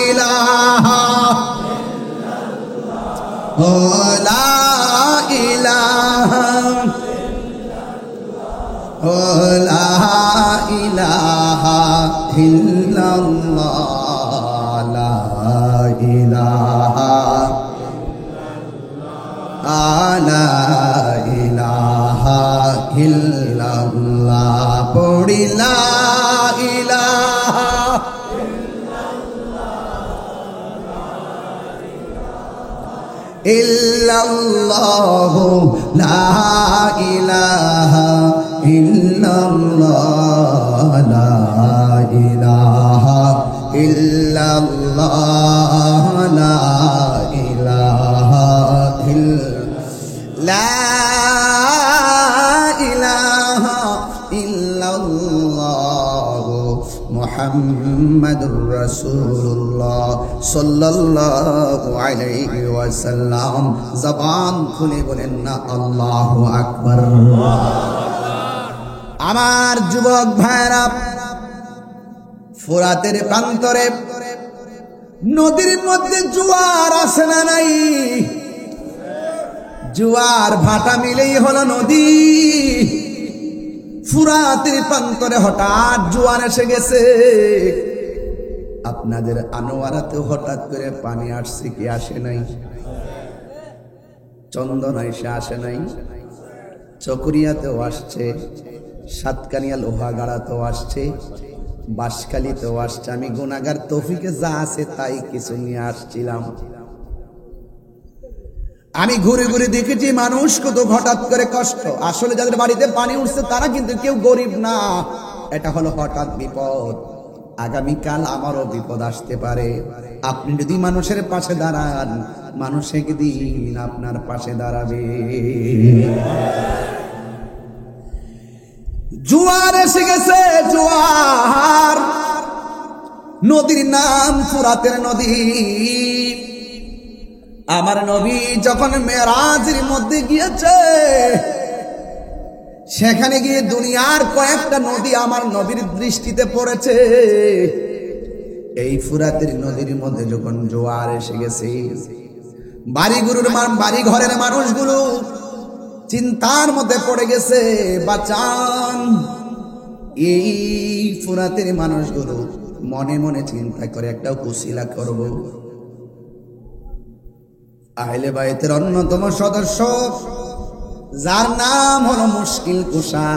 ইলাহা ও লা ইলাহা ও লা ইলাহা ইল্লাল্লাহ। লা ইলাহা লা ইলাহা ইল্লাল্লাহ। পড়ি লা ইলাহা ইল্লাল্লাহ লা ইলাহা ইল্লাল্লাহ লা ইলাহা ইল্লাল্লাহ লা ইলাহা লা ইলাহা ইল্লাল্লাহ মুহাম্মাদুর রাসূলুল্লাহ সাল্লাল্লাহু আলাইহি ওয়াসাল্লাম। জবান খুলে বলেন না আল্লাহু আকবার। আমার যুবক ভাইরা, ফোরাতের প্রান্তরে নদীর মধ্যে জোয়ার আসে না নাই? জোয়ার ভাটা মিলেই হলো নদী। ফুরাতের প্রান্তরে হঠাৎ জোয়ার এসে গেছে। আপনাদের আনোয়ারাতে হঠাৎ করে পানি আসছে কি আসে নাই? চন্দনা এসে আসে নাই? চকরিয়াতেও আসছে, সাতকানিয়া লোহাগাড়াতেও আসছে, বাঁশখালীতেও আসছে। আমি গুনাহগার, তৌফিকে যা আছে তাই কিছু নিয়ে আসছিলাম। আমি ঘুরে ঘুরে দেখেছি মানুষ কত হঠাৎ করে কষ্ট। আসলে যাদের বাড়িতে পানি উঠছে তারা কিন্তু কেউ গরিব না, এটা হলো হঠাৎ বিপদ। আগামীকাল আমারও বিপদ আসতে পারে। আপনি যদি মানুষের পাশে দাঁড়ান, মানুষ একদিন আপনার পাশে দাঁড়াবে। জোয়ার এসে গেছে, জোয়ার। নদীর নাম ফুরাতের নদী। আমার নবী যখন মেরাজের মধ্যে গিয়েছে, সেখানে গিয়ে দুনিয়ার কয়েকটা নদী আমার নবীর দৃষ্টিতে পড়েছে। এই ফুরাতের নদীর মধ্যে যখন জোয়ার এসে গেছে, বাড়ি ঘরের মানুষগুলো চিন্তার মধ্যে পড়ে গেছে। বাঁচান! এই ফুরাতের মানুষগুলো মনে মনে চিন্তা করে একটা উসিলা করব। আহলে বাইতের অন্যতম সদস্য যার নাম হলো মুশকিল কুশা,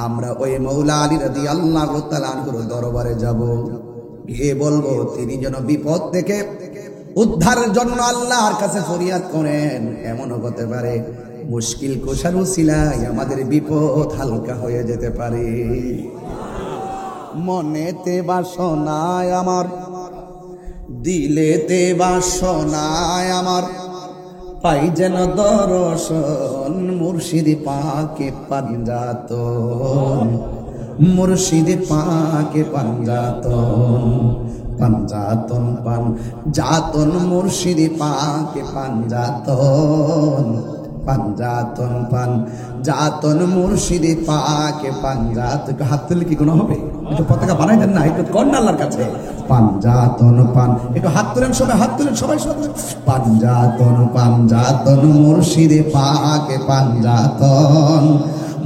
আমরা ওই মৌলা আলী রাদিয়াল্লাহু তাআলা আনহুর দরবারে যাব, গিয়ে বলবো তিনি যেন বিপদ থেকে উদ্ধারের জন্য আল্লাহর কাছে ফরিয়াদ করেন। এমনও হতে পারে মুশকিল কুশার উসিলায় আমাদের বিপদ হালকা হয়ে যেতে পারে। মনেতে বাসনায় আমার, দিলেতে বাসনায় আমার, পাই যেন দর্শন মুর্শিদ পাকে পাঞ্জাতন, মুর্শিদ পাকে পাঞ্জাতন, পাঞ্জাতন পান জাতন মুর্শিদ পাকে পাঞ্জাতন, পাঞ্জাতন পান জাতন মুর্শিদ পাকে পাঞ্জাতন। হাত তুলে কি কোনো হবে? একটু পতাকা বানাই দেন না, একটু কন্যা আল্লাহর কাছে। পাঞ্জাতন পান, একটু হাত তুলেন সবাই, হাত তুলেন সবাই সবাই। পাঞ্জাতন পাঞ্জাতন মুর্শিদ পাকে পাঞ্জাতন,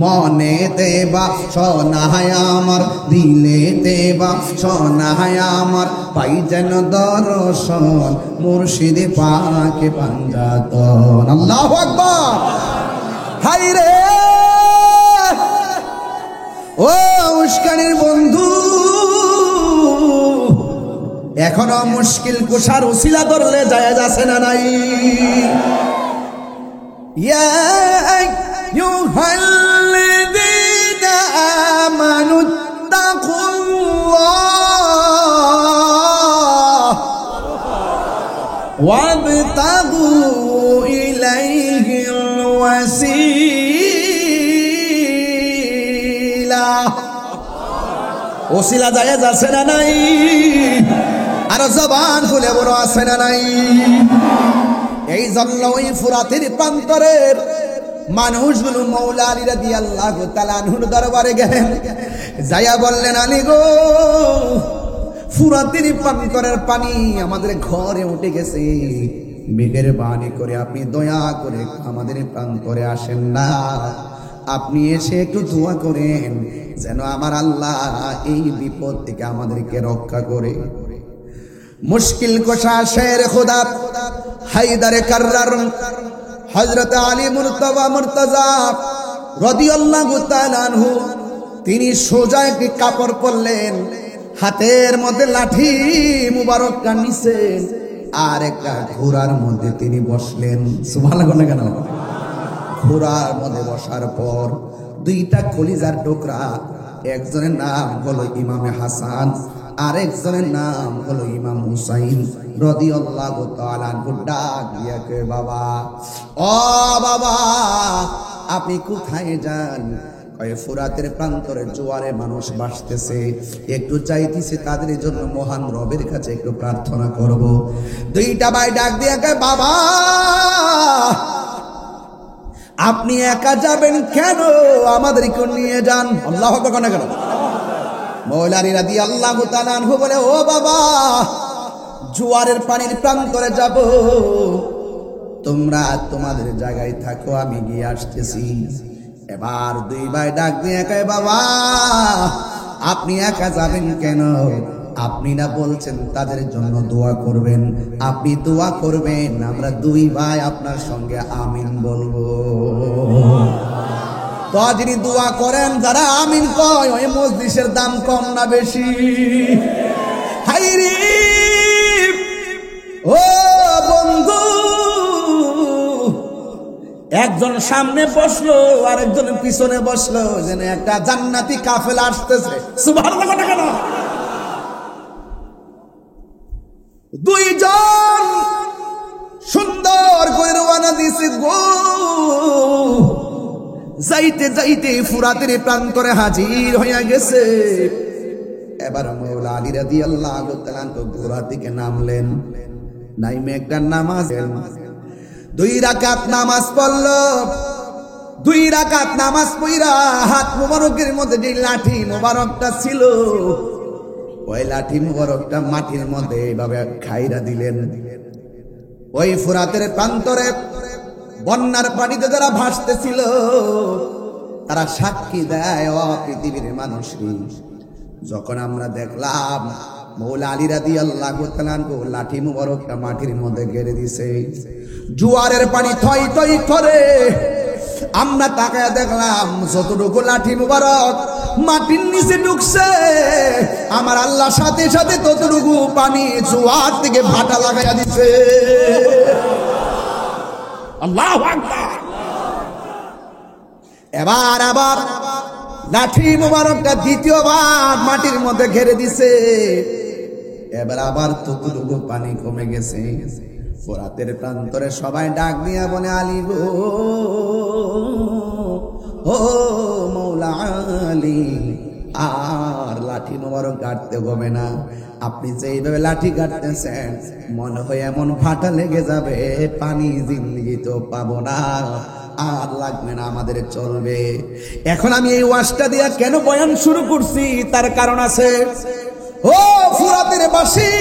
মনেতে বাসনায় আমার, দিলেতে বাসনায় আমার, পাই যেন দর্শন মুর্শিদ পাকে পাঞ্জাতন। আল্লাহু আকবার। হায় রে ও উস্কানির বন্ধু, এখনো মুশকিল কুশার উসিলা ধরলে যায় যাচ্ছে না নাই? ইয়া আইয়ুহাল্লাযীনা আমানু তাকুল্লাহ ওয়াবতাগু ইলাইহিল ওয়াসিলা। ওসিলা যায় যাচ্ছে না নাই? আর জবান খুলে বড় আছে না নাই? এই জন্য ওই ফুরাতের প্রান্তরের মানুষগুলো মৌলা আলী রাদিয়াল্লাহু তাআলা আনহুর দরবারে গেলেন, যাইয়া বললেন, আলী গো, ফুরাতের প্রান্তরের পানি আমাদের ঘরে উঠে গেছে, মেঘের বাণী করে আপনি দয়া করে আমাদের প্রান্তরে আসেন না, আপনি এসে একটু দোয়া করেন যেন আমার আল্লাহ এই বিপদ থেকে আমাদেরকে রক্ষা করে। মুশকিল কোশা শের খুদা হায়দারে কাররার হযরত আলী মুর্তজা মুর্তজা রাদিয়াল্লাহু তাআলা আনহু, তিনি সোজা একটি কাপড় পরলেন, হাতের মধ্যে লাঠি মুবারকটা নিছেন, আর একটা ঘোড়ার মধ্যে তিনি বসলেন। সুবহানাল্লাহ কেন? ঘোড়ার মধ্যে বসার পর দুইটা কলিজার টুকরা, একজনের নাম হলো ইমামে হাসান, আরেকজনের নাম হলো ইমাম হুসাইন রাদিয়াল্লাহু তাআলা আনহু। ডাক দিয়া কয়, বাবা, ও বাবা, আপনি কোথায় যান? কয়, ফুরাতের প্রান্তরে জোয়ারে মানুষ ভাসতেছে, একটু চাইতেছে তাদের জন্য মহান রবের কাছে একটু প্রার্থনা করব। দুইটা ভাই ডাক দিয়া কয়, বাবা, আপনি একা যাবেন কেন? আমাদেরকে নিয়ে যান। আল্লাহু আকবার কেন? মৌলা আলী রাদিয়াল্লাহু তাআলা আনহু বলে, ও বাবা, জোয়ারের পানির প্রান্তরে যাব, তোমরা তোমাদের জায়গায় থাকো, আমি গিয়ে আসতেছি। এবার দুই ভাই ডাক দিয়ে কয়, বাবা, আপনি একা যাবেন কেন? আপনি না বলছেন তাদের জন্য দোয়া করবেন, আপনি দোয়া করবেন, আমরা দুই ভাই আপনার সঙ্গে আমিন বলবো। তো যিনি দোয়া করেন, যারা আমিন কয়, ওই মজলিসের দাম কম না বেশি? হাইরে ও বন্ধু, একজন সামনে বসলো আর একজন পিছনে বসলো, যেন একটা জান্নাতি কাফেলা আসতেছে। সুবহানাল্লাহ কেন? দুইজন সুন্দর করে রওনা দিছে গো, যাইতে যাইতে ফুরাতের প্রান্তরে হাজির হইয়া গেছে। এবার মৌলা আলী রাদিয়াল্লাহু তাআলা ঘোড়া থেকে নামলেন, নাইমে একটা নামাজ, 2 রাকাত নামাজ পড়ল। 2 রাকাত নামাজ পড়া হাত মুবারকের মধ্যে যে লাঠি মুবারকটা ছিল, ওই লাঠি মুবারকটা মাটির মধ্যে এইভাবে খাইরা দিলেন। ওই ফুরাতের প্রান্তরে বন্যার পানিতে যারা ভাসতেছিল, তারা সাক্ষী দেয়, ও পৃথিবীর মানুষ, যখন আমরা দেখলাম মৌলা আলী রাদিয়াল্লাহু তাআলা লাঠি মুবারকটা মাটির মধ্যে গেড়ে দিছে, জোয়ারের পানি থই থই করে, আমরা তাকায় দেখলাম যতটুকু লাঠি মুবারক মাটির নিচে ঢুকছে, আমার আল্লাহ সাথে সাথে ততটুকু পানি জোয়ার থেকে ভাটা লাগাইয়া দিছে। আল্লাহু আকবার। এবার আবার লাঠি মোবারকটা দ্বিতীয়বার মাটির মধ্যে ঘেরে দিছে। এবার আবার ততটুকু পানি কমে গেছে। ফোরাতের প্রান্তরে সবাই ডাক দিয়া বলে, আলী গো, ও মৌলা আলী, আর লাঠি মোবারক কাটতে হবে না। আপনি যে এইভাবে লাঠি কাটতেছেন মনে হয় এমন ফাটা লেগে যাবে, পানি জিন্দেগি তো পাবো না, আর লাগবে না, আমাদের চলবে। এখন আমি এই ওয়াজটা দিয়া কেন বয়ান শুরু করছি তার কারণ আছে। ও ফুরাতের বাসী,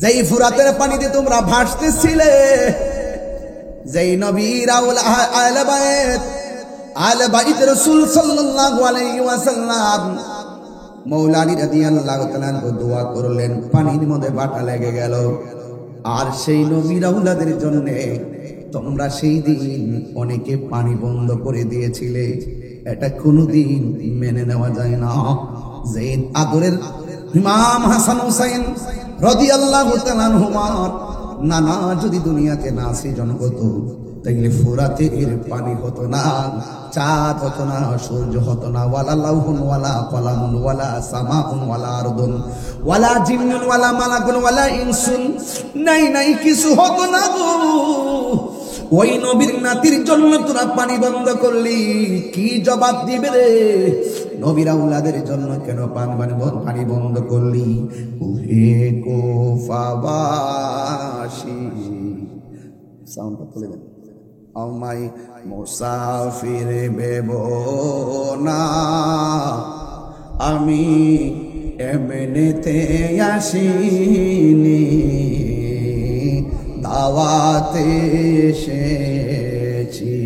যেই ফুরাতের পানিতে তোমরা ভাসতেছিলে, যেই নবীর আহলে বাইত রাসূল সাল্লাল্লাহু আলাইহি ওয়াসাল্লাম মওলা আলী রাদিয়াল্লাহু তাআলা দোয়া করলেন, পানির মধ্যে বাটা লেগে গেল। আর সেই নবীর আওলাদের জন্য তোমরা সেই দিন অনেকে পানি বন্ধ করে দিয়েছিলে। এটা কোনোদিন মেনে নেওয়া যায় না। যে আদরের ইমাম হাসান হুসাইন রাদিয়াল্লাহু তাআলা আনহুমার নানা যদি দুনিয়াতে না সৃজন হতো, তাইলে ফুরাতের পানি হতো না, চাঁদ হতো না, সূর্য হতো না, ওয়ালা লাউহুন ওয়ালা কলামুন ওয়ালা সামাউন ওয়ালা আরদুন ওয়ালা জিন্নুন ওয়ালা মালাকুন ওয়ালা ইনসুন, নাই কিছু হতো না গো। ওই নবীর নাতির জন্য তোরা পানি বন্ধ করলি, কি জবাব দিবে রে? নবীর আওলাদের জন্য কেন পানি বন্ধ করলি? ওহে কুফাবাসী, সাউন্ডটা তুলে দেন। আমায় মুসাফির ভেবো না, আমি এমনিতে আসিনি, দাওয়াতে এসেছি।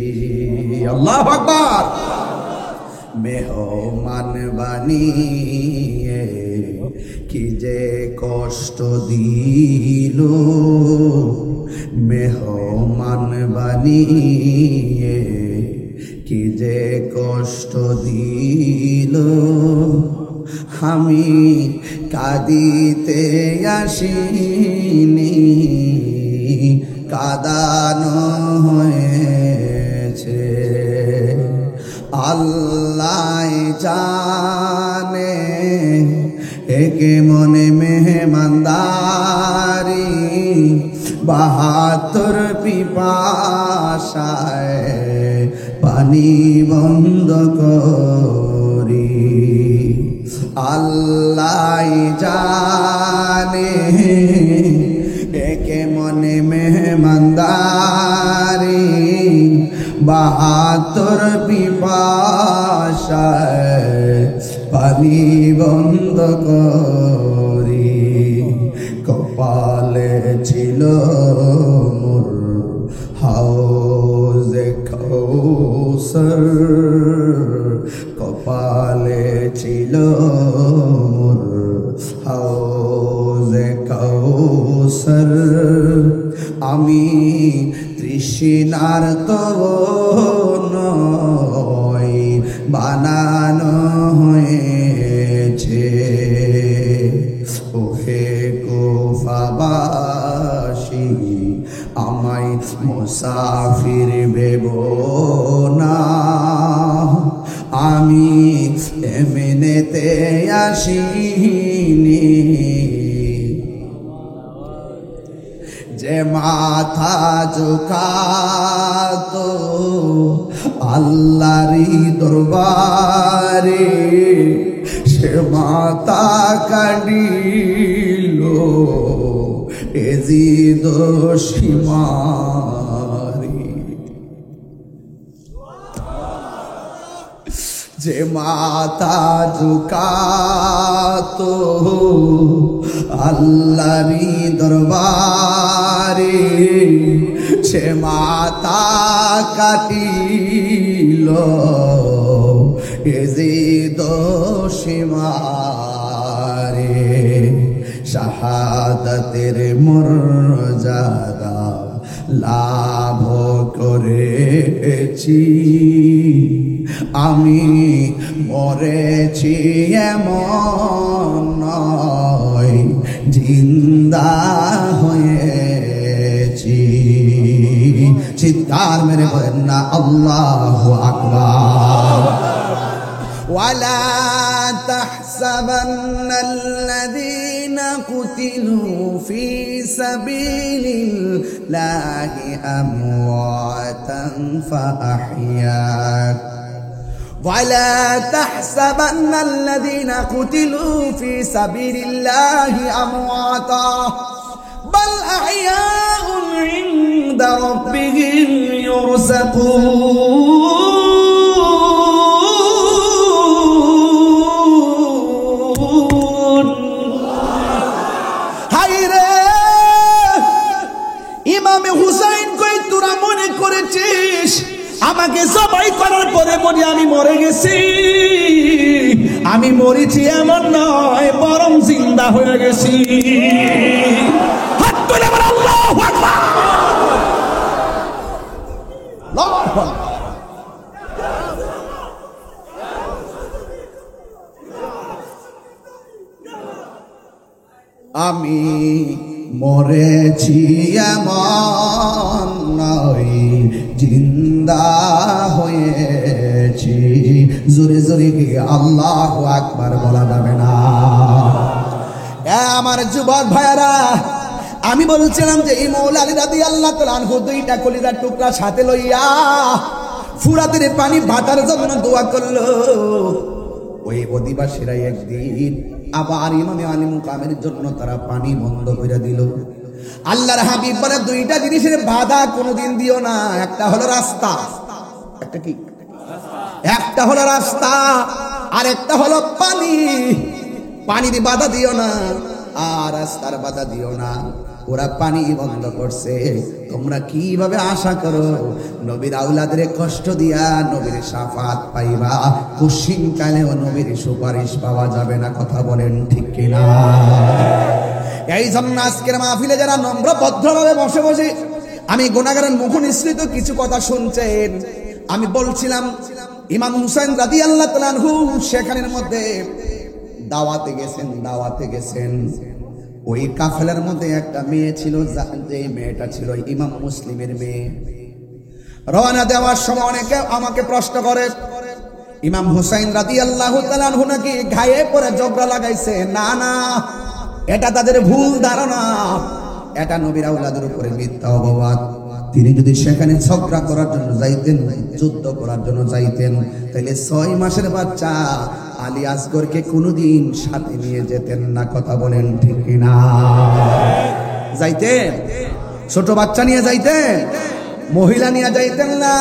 আল্লাহু আকবার। মেহমান বানিয়ে কি যে কষ্ট দিল, মেহমান বানিয়ে কি যে কষ্ট দিল, আমি কাঁদিতে আসিনি, কাঁদানো হয়েছে। আল্লাহ জানে একে মনে মেহমানদারি, ৭২ পিপাসায় পানি বন্ধ করি। আল্লাহ জানে একে মনে মেহমানদারি, ৭২ পিপাসায় পানি বন্ধ করি। কপালে ছিল মোর হাউজে কাউসার, কপালে ছিল মোর হাউজে কাউসার, আমি তৃষ্ণার্ত নই, বানানো হয়েছে। ওহে কুফাবাসী, আমায় মুসাফির ভেবো না, আমি এমনিতে আসিনি। যে মাথা ঝুঁকাতো আল্লাহরই দরবারে, সে মাথা কাটিল এজিদ সীমারি। যে মাথা ঝুঁকাতো আল্লাহরই দরবারে, সে মাথা কাটিল এজিদ সীমারে। শাহাদাতের মর্যাদা লাভ করেছি, আমি মরেছি এমন নয়, জিন্দা হয়েছি। চিৎকার চিৎকার মেরে বলেন না আল্লাহু আকবার। ওয়ালা তাহসাবান্নাল্লাযীনা কুতিলু ফী সাবিলিল্লাহি আমওয়াতান ফাআহইয়াক ولا تحسبن الذين قتلوا في سبيل الله أمواتا بل أحياء عند ربهم يرزقون হায়রে ইমামে হুসাইন কই তোরা মনে করেছিস আমাকে জবাই করার পরে বলি আমি মরে গেছি? আমি মরেছি এমন নয়, বরং জিন্দা হয়ে গেছি। হাত তুলে বল আল্লাহু আকবার। আমি মরেছি এমন নয়, জিন্দা হয়েছি। জোরে জোরে কি আল্লাহু আকবার বলা যাবে না? আমার যুবক ভাইরা, আমি বলছিলাম যে এই মৌলা আলী রাদিয়াল্লাহু তাআলা আনহু দুইটা কলিজার টুকরা সাথে লইয়া ফুরাতের পানি ভাটার জন্য দোয়া করলো। ওই অধিবাসীরা একদিন আবার ইমামে আলী মুকামের জন্য তারা পানি বন্ধ করে দিল। আল্লাহর হাবিব বলে দুইটা জিনিসের বাধা কোনোদিন দিও না। একটা হলো রাস্তা, একটা কি? একটা হলো রাস্তা, আর একটা হলো পানি। পানির বাধা দিও না আর রাস্তার বাধা দিও না। ওরা পানি বন্ধ করছে, তোমরা কিভাবে আশা করো নবীর আওলাদের কষ্ট দিয়া নবীর শাফাত পাইবা? কুশিন কালেও নবীর সুপারিশ পাওয়া যাবে না। কথা বলেন ঠিক কিনা? এই জন্য আজকের মাহফিলে যারা নম্র ভদ্রভাবে বসে বসে আমি গুনাহগারের মুখ নিঃসৃত কিছু কথা শুনছেন, আমি বলছিলাম ইমাম হুসাইন রাদিয়াল্লাহু তাআলা আনহু সেখানের মধ্যে দাওয়াতে গেছেন। ওই কাফেলার মধ্যে একটা মেয়ে ছিল, যে মেয়েটা ছিল ইমাম মুসলিমের মেয়ে। রওনা দেওয়ার সময় অনেকে আমাকে প্রশ্ন করে, ইমাম হুসাইন রাদিয়াল্লাহু তাআলা আনহু নাকি ঘায়ে পড়ে ঝগড়া লাগাইছে? না না, এটা তাদের ভুল ধারণা। এটা নবীর আওলাদের উপরে মিথ্যা অপবাদ। তিনি যদি সেখানে ঝগড়া করার জন্য যাইতেন, যুদ্ধ করার জন্য যাইতেন, তাহলে 6 মাসের বাচ্চা আলী আসগরকে কোনোদিন সাথে নিয়ে যেতেন না। কথা বলেন ঠিক কিনা? যাইতেন? ছোট বাচ্চা নিয়ে যাইতেন, মহিলা নিয়ে যাইতেন না।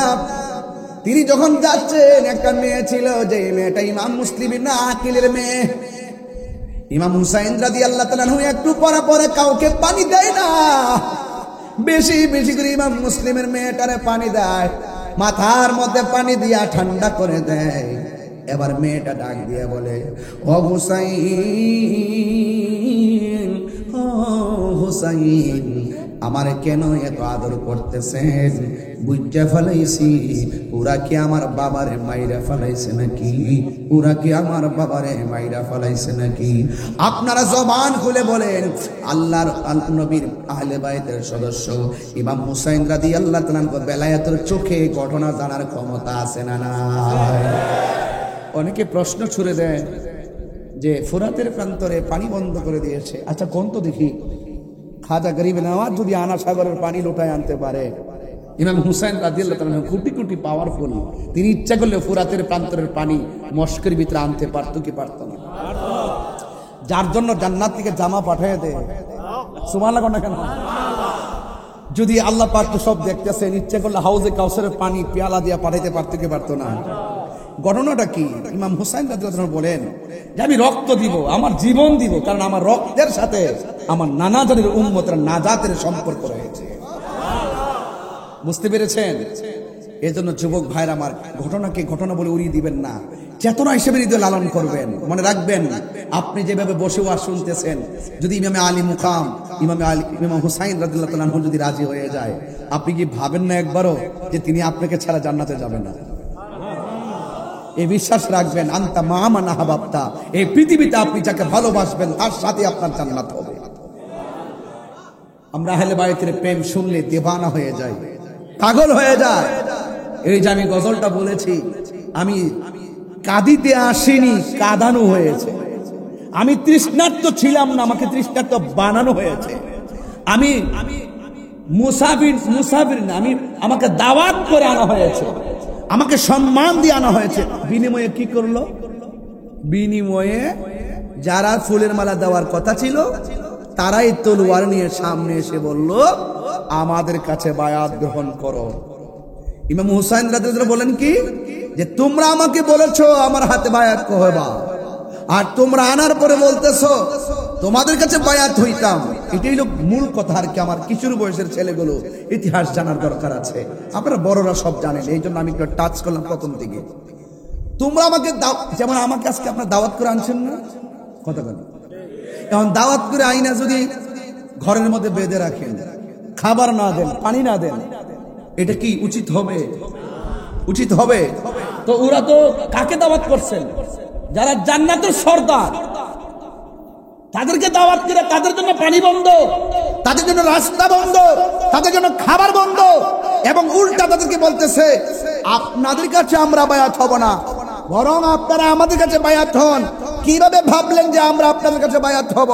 তিনি যখন যাচ্ছেন, একটা মেয়ে ছিল, যে মেয়েটা ইমাম মুসলিমের না আকিলের মেয়ে। ইমাম হুসাইন রাদিয়াল্লাহু তাআলা আনহু একটু পরে পরে কাউকে পানি দেয় না, বেশি বেশি করে ইমাম মুসলিমের মেয়েটারে পানি দেয়, মাথার মধ্যে পানি দিয়া ঠান্ডা করে দেয়। এবার মেয়েটা ডাক দিয়ে বলে, ও হুসাইন, ও হুসাইন, আমারে কেন এত আদর করতেছেন? বুঝতে ফেলাইছি ওরা কি আমার বাবারে মাইরা ফেলাইছে নাকি? ওরা কি আমার বাবারে মাইরা ফেলাইছে নাকি? আপনারা জবান খুলে বলেন, আল্লাহর নবীর আহলে বাইতের সদস্য ইমাম হুসাইন রাদিয়াল্লাহু তাআলা আনহু বেলায়েতের চোখে ঘটনা জানার ক্ষমতা আছে না নাই? অনেকে প্রশ্ন ছুড়ে দেয় যে ফুরাতের প্রান্তরে পানি বন্ধ করে দিয়েছে। আচ্ছা কোন তো দেখি, খাজা গরিব নওয়াজ যদি আনা সাগরের পানি লোটায় আনতে পারে, ইমাম হুসাইন রাদিয়াল্লাহু তাআলা কোটি কোটি পাওয়ারফুল, তিনি ইচ্ছা করলে ফুরাতের প্রান্তরের পানি মস্কের ভিতরে আনতে পারতো কি পারতো না? যার জন্য জান্নাত থেকে জামা পাঠিয়ে দেয়। সুবহানাল্লাহ না কেন? যদি আল্লাহ পাক তো সব দেখতেছেন, ইচ্ছা করলে হাউজে কাউসারের পানি পেয়ালা দিয়া পাঠাইতে পারতো কি পারতো না? ঘটনাটা কি? ইমাম হুসাইন রাদিয়াল্লাহু তাআলা বলেন যে আমি রক্ত দিব, আমার জীবন দিব, কারণ আমার রক্তের সাথে আমার নানা জাতির উম্মতের নাজাতের সম্পর্ক রয়েছে। বুঝতে পেরেছেন? এই জন্য যুবক ভাইরা আমার, ঘটনাকে ঘটনা বলে উড়িয়ে দিবেন না, চেতনা হিসেবে হৃদয় লালন করবেন। মনে রাখবেন, আপনি যেভাবে বসে ওয়াজ শুনতেছেন, যদি ইমামে আলী মুকাম ইমাম হুসাইন রাদিয়াল্লাহু তাআলা আনহু যদি রাজি হয়ে যায়, আপনি কি ভাবেন না একবারও যে তিনি আপনাকে ছাড়া জান্নাতে যাবেন না? এই বিশ্বাস রাখবেন, আনতা মা মান আহবাবতা, এই পৃথিবীতে আপনি যাকে ভালোবাসবেন তার সাথে আপনার জান্নাত হবে। আমরা আহলে বাইতের প্রেম শুনলে দেওয়ানা হয়ে যাই, পাগল হয়ে যায়। এই যে আমি গজলটা বলেছি, আমি কাঁদিতে আসিনি, কাঁদানো হয়েছে। আমি তৃষ্ণার্ত ছিলাম না, আমাকে তৃষ্ণার্ত বানানো হয়েছে। আমি মুসাফির না, আমাকে দাওয়াত করে আনা হয়েছে, আমাকে সম্মান দিয়ে আনা হয়েছে। বিনিময়ে কি করলো? বিনিময়ে যারা ফুলের মালা দেওয়ার কথা ছিল তারাই তলোয়ার নিয়ে সামনে এসে বলল, আমাদের কাছে বায়াত গ্রহণ করো। ইমাম হুসাইন রাদিয়াল্লাহু বলেন কি, যে তোমরা আমাকে বলেছো আমার হাতে বায়াত করবা, আর তোমরা আনার পরে বলতেছো তোমাদের কাছে বায়াত হইতাম। এটাই হলো মূল কথা। আর কি আমার কিশোর বয়সের ছেলেগুলো ইতিহাস জানার দরকার আছে, আপনারা বড়রা সব জানেন, এই জন্য আমি একটু টাচ করলাম প্রথম দিকে। তোমরা আমাকে যেমন আমাকে আজকে আপনার দাওয়াত করে আনছেন না, কথা বলেন, এখন দাওয়াত করে আইনা যদি ঘরের মধ্যে বেঁধে রাখেন, খাবার না দেন, পানি না দেন, এটা কি উচিত হবে? উচিত হবে? তো ওরা তো কাকে দাওয়াত করছেন? যারা জান্নাতের সর্দার, তাদেরকে দাওয়াত করে তাদের জন্য পানি বন্ধ, তাদের জন্য রাস্তা বন্ধ, তাদের জন্য খাবার বন্ধ, এবং উল্টা তাদেরকে বলতেছে আপনাদের কাছে আমরা বায়াত হব না, বরং আপনারা আমাদের কাছে বায়াত হন। কিভাবে ভাবলেন যে আমরা আপনাদের কাছে বায়াত হব?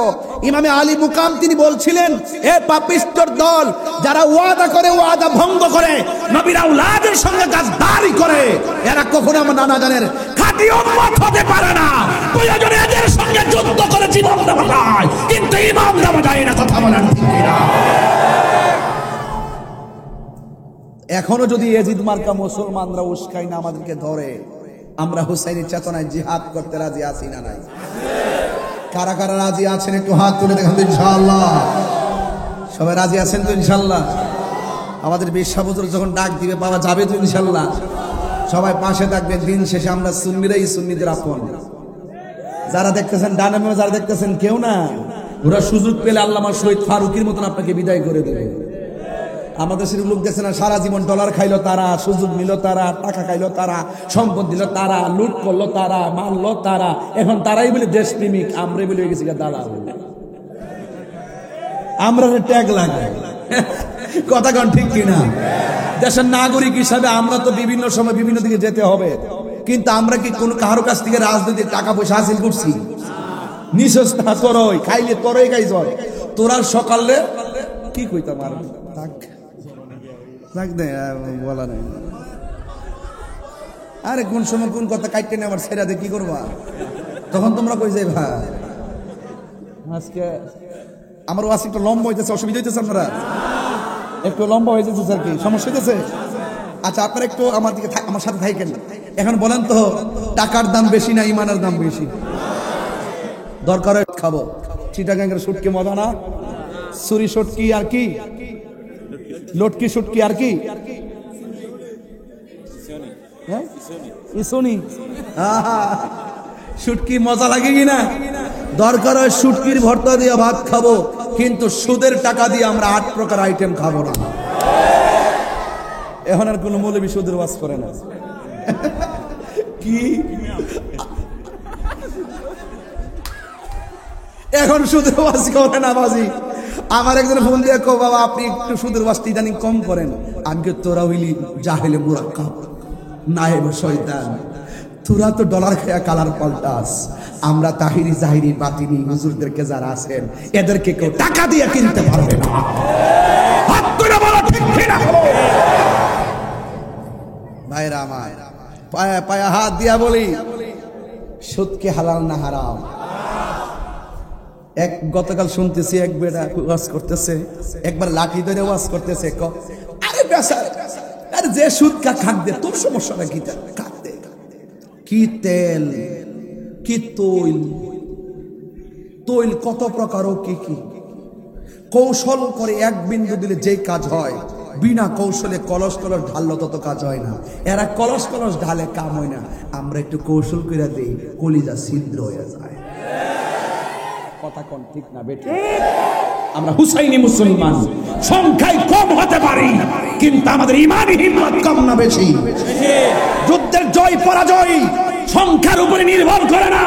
ইমামে আলী মুকাম তিনি বলছিলেন, এ পাপিষ্ঠর দল, যারা ওয়াদা করে ওয়াদা ভঙ্গ করে, নবীর আওলাদের সঙ্গে গাদ্দারি করে, এরা কখনো আমার নানা জানের খাঁটি উম্মত হতে পারে না। প্রয়োজনে এদের সঙ্গে যুদ্ধ করে জীবন দেওয়া যায়, কিন্তু ইমাম দেওয়া যায় না। কথা বলেন ঠিক কিনা? এখনো যদি এজিদ মার্কা মুসলমানরা উস্কাই না আমাদেরকে ধরে, আমরা হুসাইনের চেতনায় জিহাদ করতে রাজি আছি না নাই? কারা কারা রাজি আছেন একটু হাত তুলে দেখেন তো, ইনশাআল্লাহ। সবাই রাজি আছেন তো ইনশাআল্লাহ? আমাদের বিশ্বাবুজুর যখন ডাক দিবে বাবা যাবে তো ইনশাআল্লাহ? সবাই পাশে থাকবেন। দিন শেষে আমরা সুন্নিরাই সুন্নিদের আপন। যারা দেখতেছেন ডানে বামে, যারা দেখতেছেন কেউ না, ওরা সুযোগ পেলে আল্লামা শহীদ ফারুকের মতন আপনাকে বিদায় করে দেবে। আমাদের সেই লোক দেখছে না, সারা জীবন ডলার খাইলো তারা, সুযোগ নিল তারা, টাকা খাইলো তারা, সম্পদ দিল তারা, লুট করলো তারা, মারলো তারা, এখন তারাই বলে দেশপ্রেমিক, আমরাই বলে গেছি দালাল। আমরা ট্যাগ লাগে, কথা কন ঠিক কিনা? দেশের নাগরিক হিসাবে আমরা তো বিভিন্ন সময় বিভিন্ন দিকে যেতে হবে, কিন্তু আমরা কি কোন কারো কাছ থেকে রাজনৈতিক টাকা পয়সা হাসিল করছি? নিঃস্বস্তা করই, খাইলে করই খাইছ তোরা সকালে কি কইতাম আর বলা নাই। আরে কোন সময় কোন কথা কাটতে নেই, আবার ছেড়া দিয়ে কি করবা? তখন তোমরা কই যাই ভাই আজকে আমার ওয়াজ একটু লম্বা হইতেছে, অসুবিধা হইতেছে? আপনারা একটু লম্বা হয়ে যেতেছে আর কি, সমস্যা হইতেছে? আচ্ছা আপনারা একটু আমার সাথে থাকেন। এখন বলেন তো, টাকার দাম বেশি না ইমানের দাম বেশি? দরকার খাবো চিটাগাঙ্গের শুটকি মজা না? সুরি শুটকি আর কি, লটকি শুটকি আর কি, শুটকি মজা লাগে কিনা? দরকার হয় শুটকির ভর্তা দিয়ে ভাত খাবো, কিন্তু সুদের টাকা দিয়ে আমরা 8 প্রকার আইটেম খাবো না। এখন আর কোন মৌলবী সুদের ওয়াজ করে না। কি এখন সুদের ওয়াজ করে না বাজি? আমার একজন ফোন দিয়ে কো, বাবা আপনি একটু সুদের ওয়াজটা ইদানিং কম করেন। আমি কে, তোরা হইলি জাহেলে মুরাক্কাব, নায়েব শয়তান, তোরা তো ডলার খেয়া কালার পাল্টাস। আমরা তাহিরি জাহিরি বাতিনি হুজুরদেরকে যারা আছেন, এদেরকে কেউ টাকা দিয়ে কিনতে পারবে না। হাত তুলে বলো ঠিক কিনা? ভাইরা আমার, পায়ে পায়ে হাত দিয়া বলি, সুদ কি হালাল না হারাম? গতকাল শুনতেছি এক বেটা ওয়াজ করতেছে, একবার লাঠি ধরে ওয়াজ করতেছে, আরে বেচারা, আরে যে সুদ খাক দে, তোর সমস্যাটা কি? খাক দে। কি তেল, কি তৈল, তৈল কত প্রকার, ও কি কি কৌশল করে এক বিন্দু দিলে যে কাজ হয়, বিনা কৌশলে কলস কলস ঢাললো তত কাজ হয় না। এরা কলস কলস ঢালে কাম হয় না, আমরা একটু কৌশল করে দেই, কলিজা ছিদ্র হয়ে যায়। কথা কোন ঠিক না বেঠিক? আমরা হুসাইনি মুসলমান, সংখ্যায় কম হতে পারি, কিন্তু আমাদের ইমানি হিম্মত কম না বেশি? যুদ্ধের জয় পরাজয় সংখ্যার উপরে নির্ভর করে না,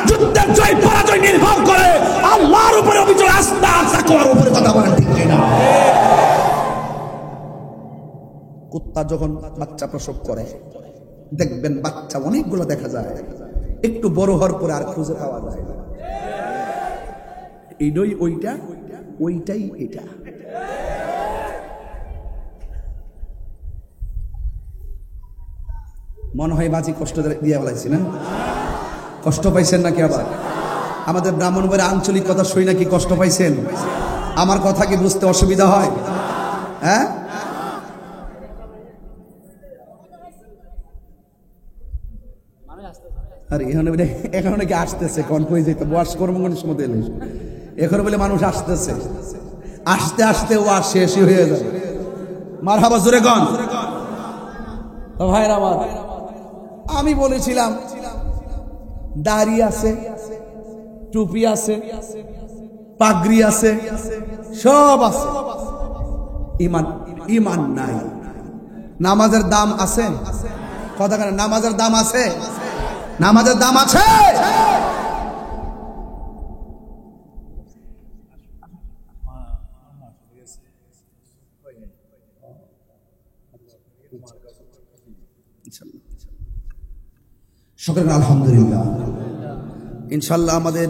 যুদ্ধের জয় পরাজয় নির্ভর করে আল্লাহর উপরে, অভিযোগ আস্থা তাকওয়ার উপরে। কথা বলেন ঠিক না? কুত্তা যখন বাচ্চা প্রসব করে দেখবেন বাচ্চা অনেকগুলো দেখা যায়, একটু বড় হওয়ার পরে আর খুঁজে পাওয়া যায় না। এইটাই ওইটা, ওইটাই এটা। মনে হয় বাজি কষ্ট দিয়ে বলাইছি না? কষ্ট পাইছেন নাকি? আবার আমাদের ব্রাহ্মণবাড়ির আঞ্চলিক কথা শুই নাকি কষ্ট পাইছেন? আমার কথা কি বুঝতে অসুবিধা হয়? হ্যাঁ, আরে এখন নাকি আসতেছে, কন কই যেত ওয়াশ কর্মগণের সময় এলো, এখন বলে মানুষ আসতেছে, আসতে আসতে ওয়াশ শেষই হয়ে যাবে। মারহাবা জোরে কন। তো ভাইরা আমার, আমি বলেছিলাম দাড়ি আছে, টুপি আছে, পাগড়ি আছে, সব আছে, ইমান ইমান নাই। নামাজের দাম আছে? কথা কেন? নামাজের দাম আছে? নামাজের দাম আছে? শুকরান, আলহামদুলিল্লাহ। ইনশাআল্লাহ আমাদের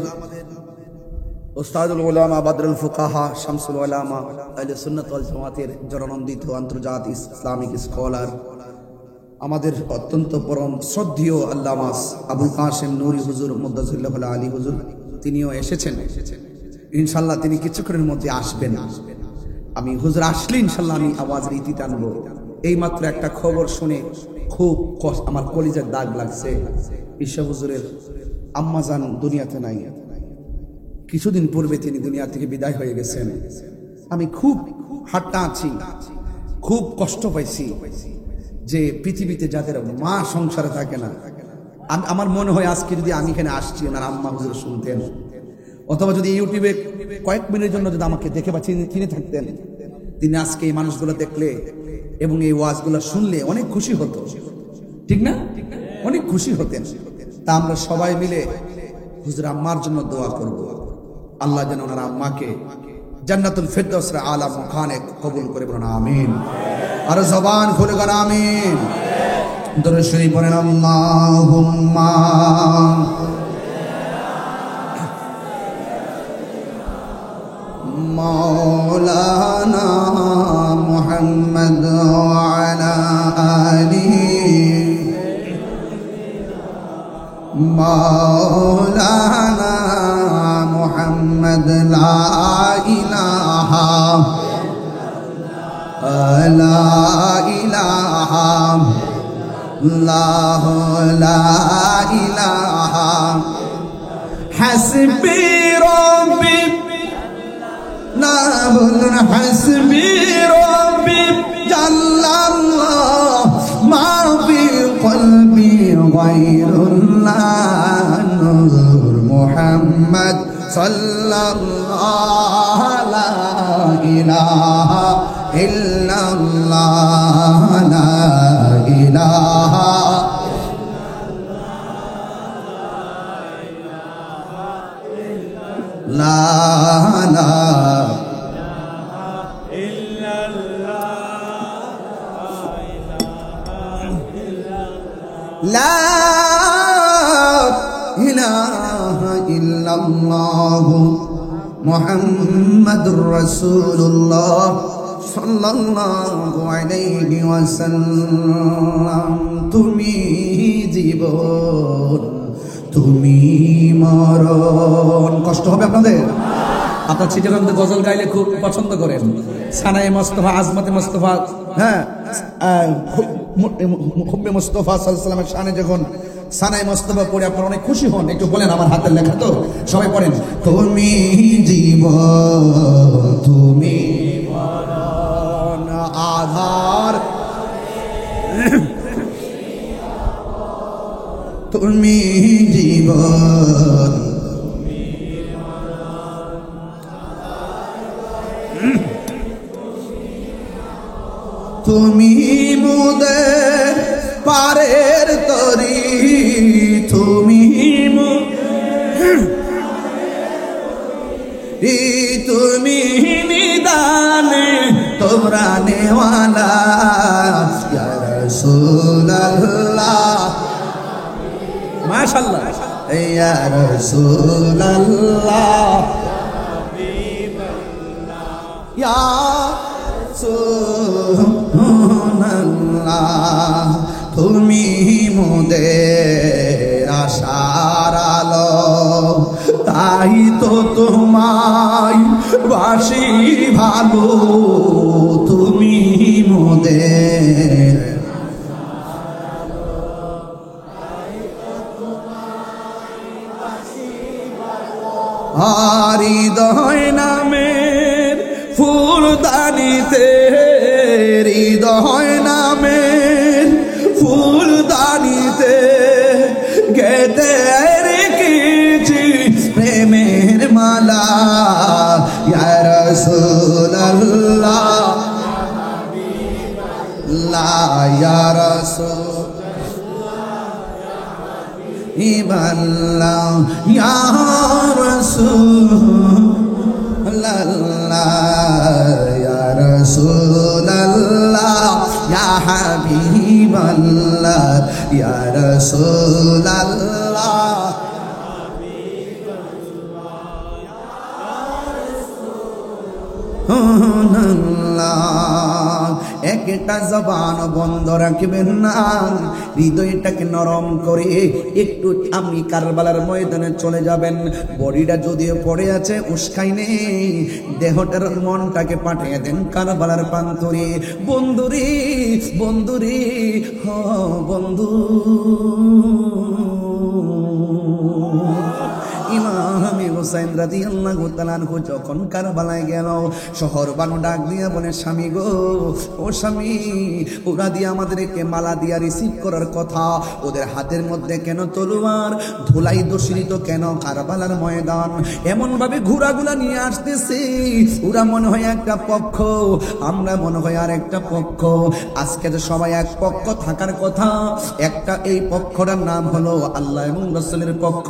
উস্তাদুল উলামা বদরুল ফুকাহা শামসুল উলামা আহলে সুন্নাত ওয়াল জামাতের জননন্দিত আন্তর্জাতিক ইসলামিক স্কলার, আমাদের অত্যন্ত পরম শ্রদ্ধেয় আল্লামা আবুল কাসেম নুরি হুজুর মুদ্দাসিল্লাহ আলী হুজুর, তিনিও এসেছেন। ইনশাআল্লাহ তিনি কিছুক্ষণের মধ্যে আসবেন। আমি হুজুর আসলে ইনশাআল্লাহ আমি আওয়াজের ইতি টানবো। এইমাত্র একটা খবর শুনে খুব আমার কলিজার দাগ লাগছে। ঈশা হুজুরের আম্মাজান দুনিয়াতে নাই, কিছুদিন পূর্বে তিনি দুনিয়া থেকে বিদায় হয়ে গেছেন। আমি খুব হাট্টা আছি, খুব কষ্ট পাইছি যে পৃথিবীতে যাদের মা সংসারে থাকে না, আমার মনে হয় আজকে যদি আমি এখানে আসছি ওনার আম্মা হুজুর শুনতেন, অথবা যদি ইউটিউবে কয়েক মিনিটের জন্য যদি আমাকে দেখে বা চিনে থাকতেন, তিনি আজকে এই মানুষগুলো দেখলে এবং এই ওয়াজগুলো শুনলে অনেক খুশি হতো, ঠিক না? অনেক খুশি হতেন। তা আমরা সবাই মিলে হুজুর আম্মার জন্য দোয়া করব, আল্লাহ যেন ওনার আম্মাকে জান্নাতুল ফিরদাউসের আলা মুকানে কবুল করে, বলুন আমিন। আর জবান খুলে বলেন আমিন। দরুদ শরীফ পড়েন, আল্লাহুম্মা মাওলানা মুহাম্মদ ওয়া আলা আলিহি মাওলানা মুহাম্মদ লা ইলাহা লা ইলাহা ইল্লাল্লাহ লা ইলাহা হাসবি রাব্বি না বলুন হাসবি রাব্বি জাল্লাল্লাহ মা ফি কলবি গায়রুল্লাহ নূর মুহাম্মদ সাল্লাল্লাহু লা ইলাহা ইল্লাল্লাহ লা ইলাহা লা লা লা ইলাহা ইল্লাল্লাহ মুহাম্মাদুর রাসূলুল্লাহ সাল্লাল্লাহু আলাইহি ওয়াসাল্লাম। তুমি জীবন, তুমি মরণ। কষ্ট হবে আপনাদের? আপনার চিটাগাং গজল গাইলে খুব পছন্দ করেন, সানায়ে মুস্তাফা, আজমতে মুস্তাফা, হ্যাঁ হুব্বে মুস্তাফা সাল্লাল্লাহু আলাইহি ওয়াসাল্লামের শানে যখন সানায়ে মুস্তাফা পড়ে আপনারা অনেক খুশি হন। একটু বলেন, আমার হাতের লেখা তো, সবাই পড়েন, তুমি জীবন, তুমি মরণ, আধার তুমি জীবন, তুমি মুদের পারের তরি, তুমি তুমি নিদানে তোমরা নেওয়ালা, রাসূলুল্লাহ মাশাআল্লাহ ইয়া রাসূলুল্লাহ ইয়া রাসূলুল্লাহ তুমি মোদের আশার আলো তাই তো তোমায় বাসি ভালো তুমি মোদের হৃদয় নামের ফুলদানিতে হৃদয় নামের ফুলদানিতে গেতে রেখেছি প্রেমের মালা ইয়া রাসূলুল্লাহ লা ইয়া রাসূলুল্লাহ ইয়া রাসূলুল্লাহ ইয়া রাসূলুল্লাহ ইয়া হাবিবাল্লাহ ইয়া রাসূলুল্লাহ একটা জবান বন্ধ রাখবেন না, হৃদয়টাকে নরম করে একটু আপনি কারবালার ময়দানে চলে যাবেন। বডিটা যদিও পড়ে আছে উস্কাই নেই, দেহটার মনটাকে পাঠিয়ে দেন কারবালার প্রান্তরে। বন্ধুরে বন্ধুরে হ বন্ধু, ইমাম হুসাইন রাদিয়াল্লাহু তাআলা আনহু যখন কারবালায় গেল, শহর বানু ডাক দিয়া বলে, স্বামী গো, ও স্বামী, ওরা দিয়ে আমাদেরকে মালা দিয়া রিসিভ করার কথা, ওদের হাতের মধ্যে কেন তলোয়ার, ধুলাই দূষিত কেন কারবালার ময়দান, এমন ভাবে ঘোড়াগুলা নিয়ে আসতেছে, ওরা মনে হয় একটা পক্ষ, আমরা মনে হয় আর একটা পক্ষ। আজকে তো সবাই এক পক্ষ থাকার কথা, একটা এই পক্ষটার নাম হলো আল্লাহ এবং রাসূলের পক্ষ,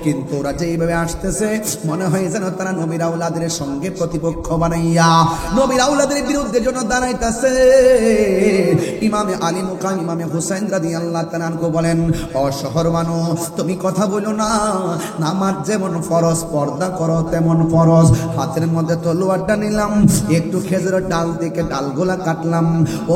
কিন্তু ওরা যেইভাবে আসতেছে মনে হয় যেন তারা নবীর আওলাদের সঙ্গে প্রতিপক্ষ বানাইয়া নবীর আওলাদের বিরুদ্ধে জন্য দাঁড়াইতেছে। ইমামে আলী মুকাম ইমামে হুসাইন রাদিয়াল্লাহু তাআলা আনহু বলেন, ও শহর মানুষ, তুমি কথা বলো না, নামাজ যেমন ফরজ, পর্দা করো তেমন ফরজ। হাতের মধ্যে তলোয়ারটা নিলাম, একটু খেজুরের ডাল থেকে ডালগুলা কাটলাম।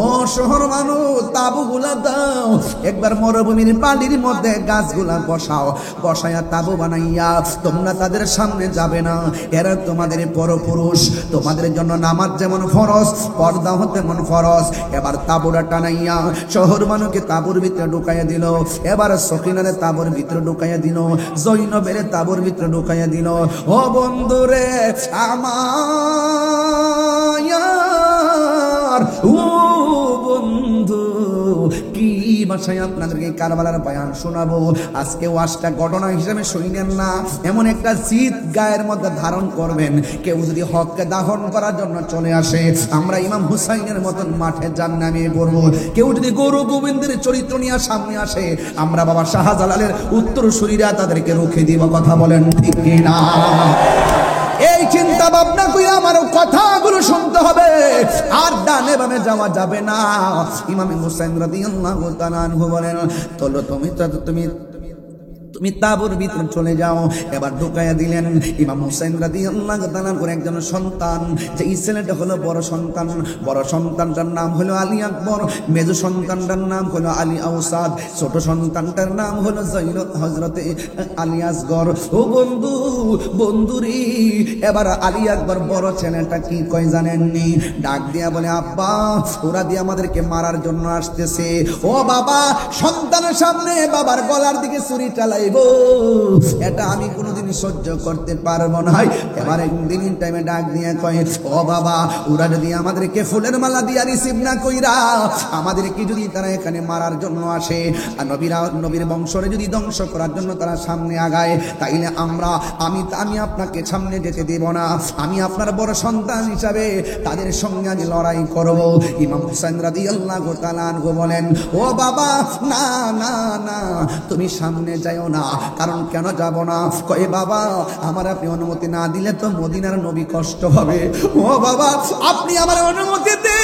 ও শহর মানুষ, তাবুগুলা দাও, একবার মরুভূমির পানির মধ্যে গাছগুলা বসাও, বসায়া তাবু বানাইয়া তোমরা তাদের সামনে যাবে না, এরা তোমাদের পরপুরুষ, তোমাদের জন্য নামাজ যেমন ফরজ, পর্দাও তেমন ফরজ। এবার তাবুরা টানাইয়া শহর মানুষকে তাবুর ভিতরে ঢুকাইয়া দিল, এবার সকিনারে তাবুর ভিতরে ঢুকাইয়া দিল, জৈনবের তাবুর ভিতরে ঢুকাইয়া দিল। ও বন্ধুরে আমার, ও বন্ধু, কি ভাষায় আপনাদেরকে কারবালার বয়ান শোনাবো। আজকে ওয়াজটা ঘটনা হিসেবে শুনেন না, এমন একটা জিদ গায়ের মধ্যে ধারণ করবেন। কেউ যদি হককে দাহন করার জন্য চলে আসে, আমরা ইমাম হুসাইনের মতন মাঠে জান নামিয়ে পড়বো। কেউ যদি গৌর গোবিন্দের চরিত্র নিয়ে সামনে আসে, আমরা বাবা শাহজালালের উত্তরসূরিরা তাদেরকে রুখে দিব। কথা বলেন ঠিক কিনা? এই চিন্তা ভাবনা করে আমার কথাগুলো শুনতে হবে, আর ডানে বামে যাওয়া যাবে না। ইমাম হুসাইন রাদিয়াল্লাহু তাআলা আনহু বলেন, চলো তুমি তাবুর ভিতরে চলে যাও। এবার ঢুকাইয়া দিলেন। ইমাম হুসাইন রাদিয়াল্লাহু তাআলা করে একজন সন্তান, যে ছেলেটা হলো বড় সন্তান, বড় সন্তানটার নাম হলো আলী আকবর, মেজো সন্তানটার নাম হলো আলী আওসাদ, ছোট সন্তানটার নাম হলো হযরতে আলী আসগর। ও বন্ধু, বন্ধুরি, এবার আলী আকবর বড় ছেলেটা কি কয় জানেননি? ডাক দিয়া বলে, আব্বা, ওরা দিয়ে আমাদেরকে মারার জন্য আসতেছে। ও বাবা, সন্তানের সামনে বাবার গলার দিকে ছুরি চালাই, এটা আমি কোনোদিন সহ্য করতে পারবো না। এবার একদিন টাইমে ডাক দিয়ে কয়, ও বাবা, ওরা যদি আমাদেরকে ফুলের মালা দিয়া রিসিভ না কইরা, আমাদেরকে যদি তারা এখানে মারার জন্য আসে, আর নবীর বংশরে যদি ধ্বংস করার জন্য তারা সামনে আগায়, তাইলে আমি আপনাকে সামনে যেতে দেব না। আমি আপনার বড় সন্তান হিসাবে তাদের সঙ্গে আমি লড়াই করব। ইমাম হুসাইন রাদিয়াল্লাহু তাআলা আনহু বলেন, ও বাবা, না না না, তুমি সামনে যাও না। কারণ কেন যাব না? কয়, বাবা, আমার আপনি অনুমতি না দিলে তো মদিনার নবী কষ্ট হবে। ও বাবা, আপনি আমার অনুমতি দিন।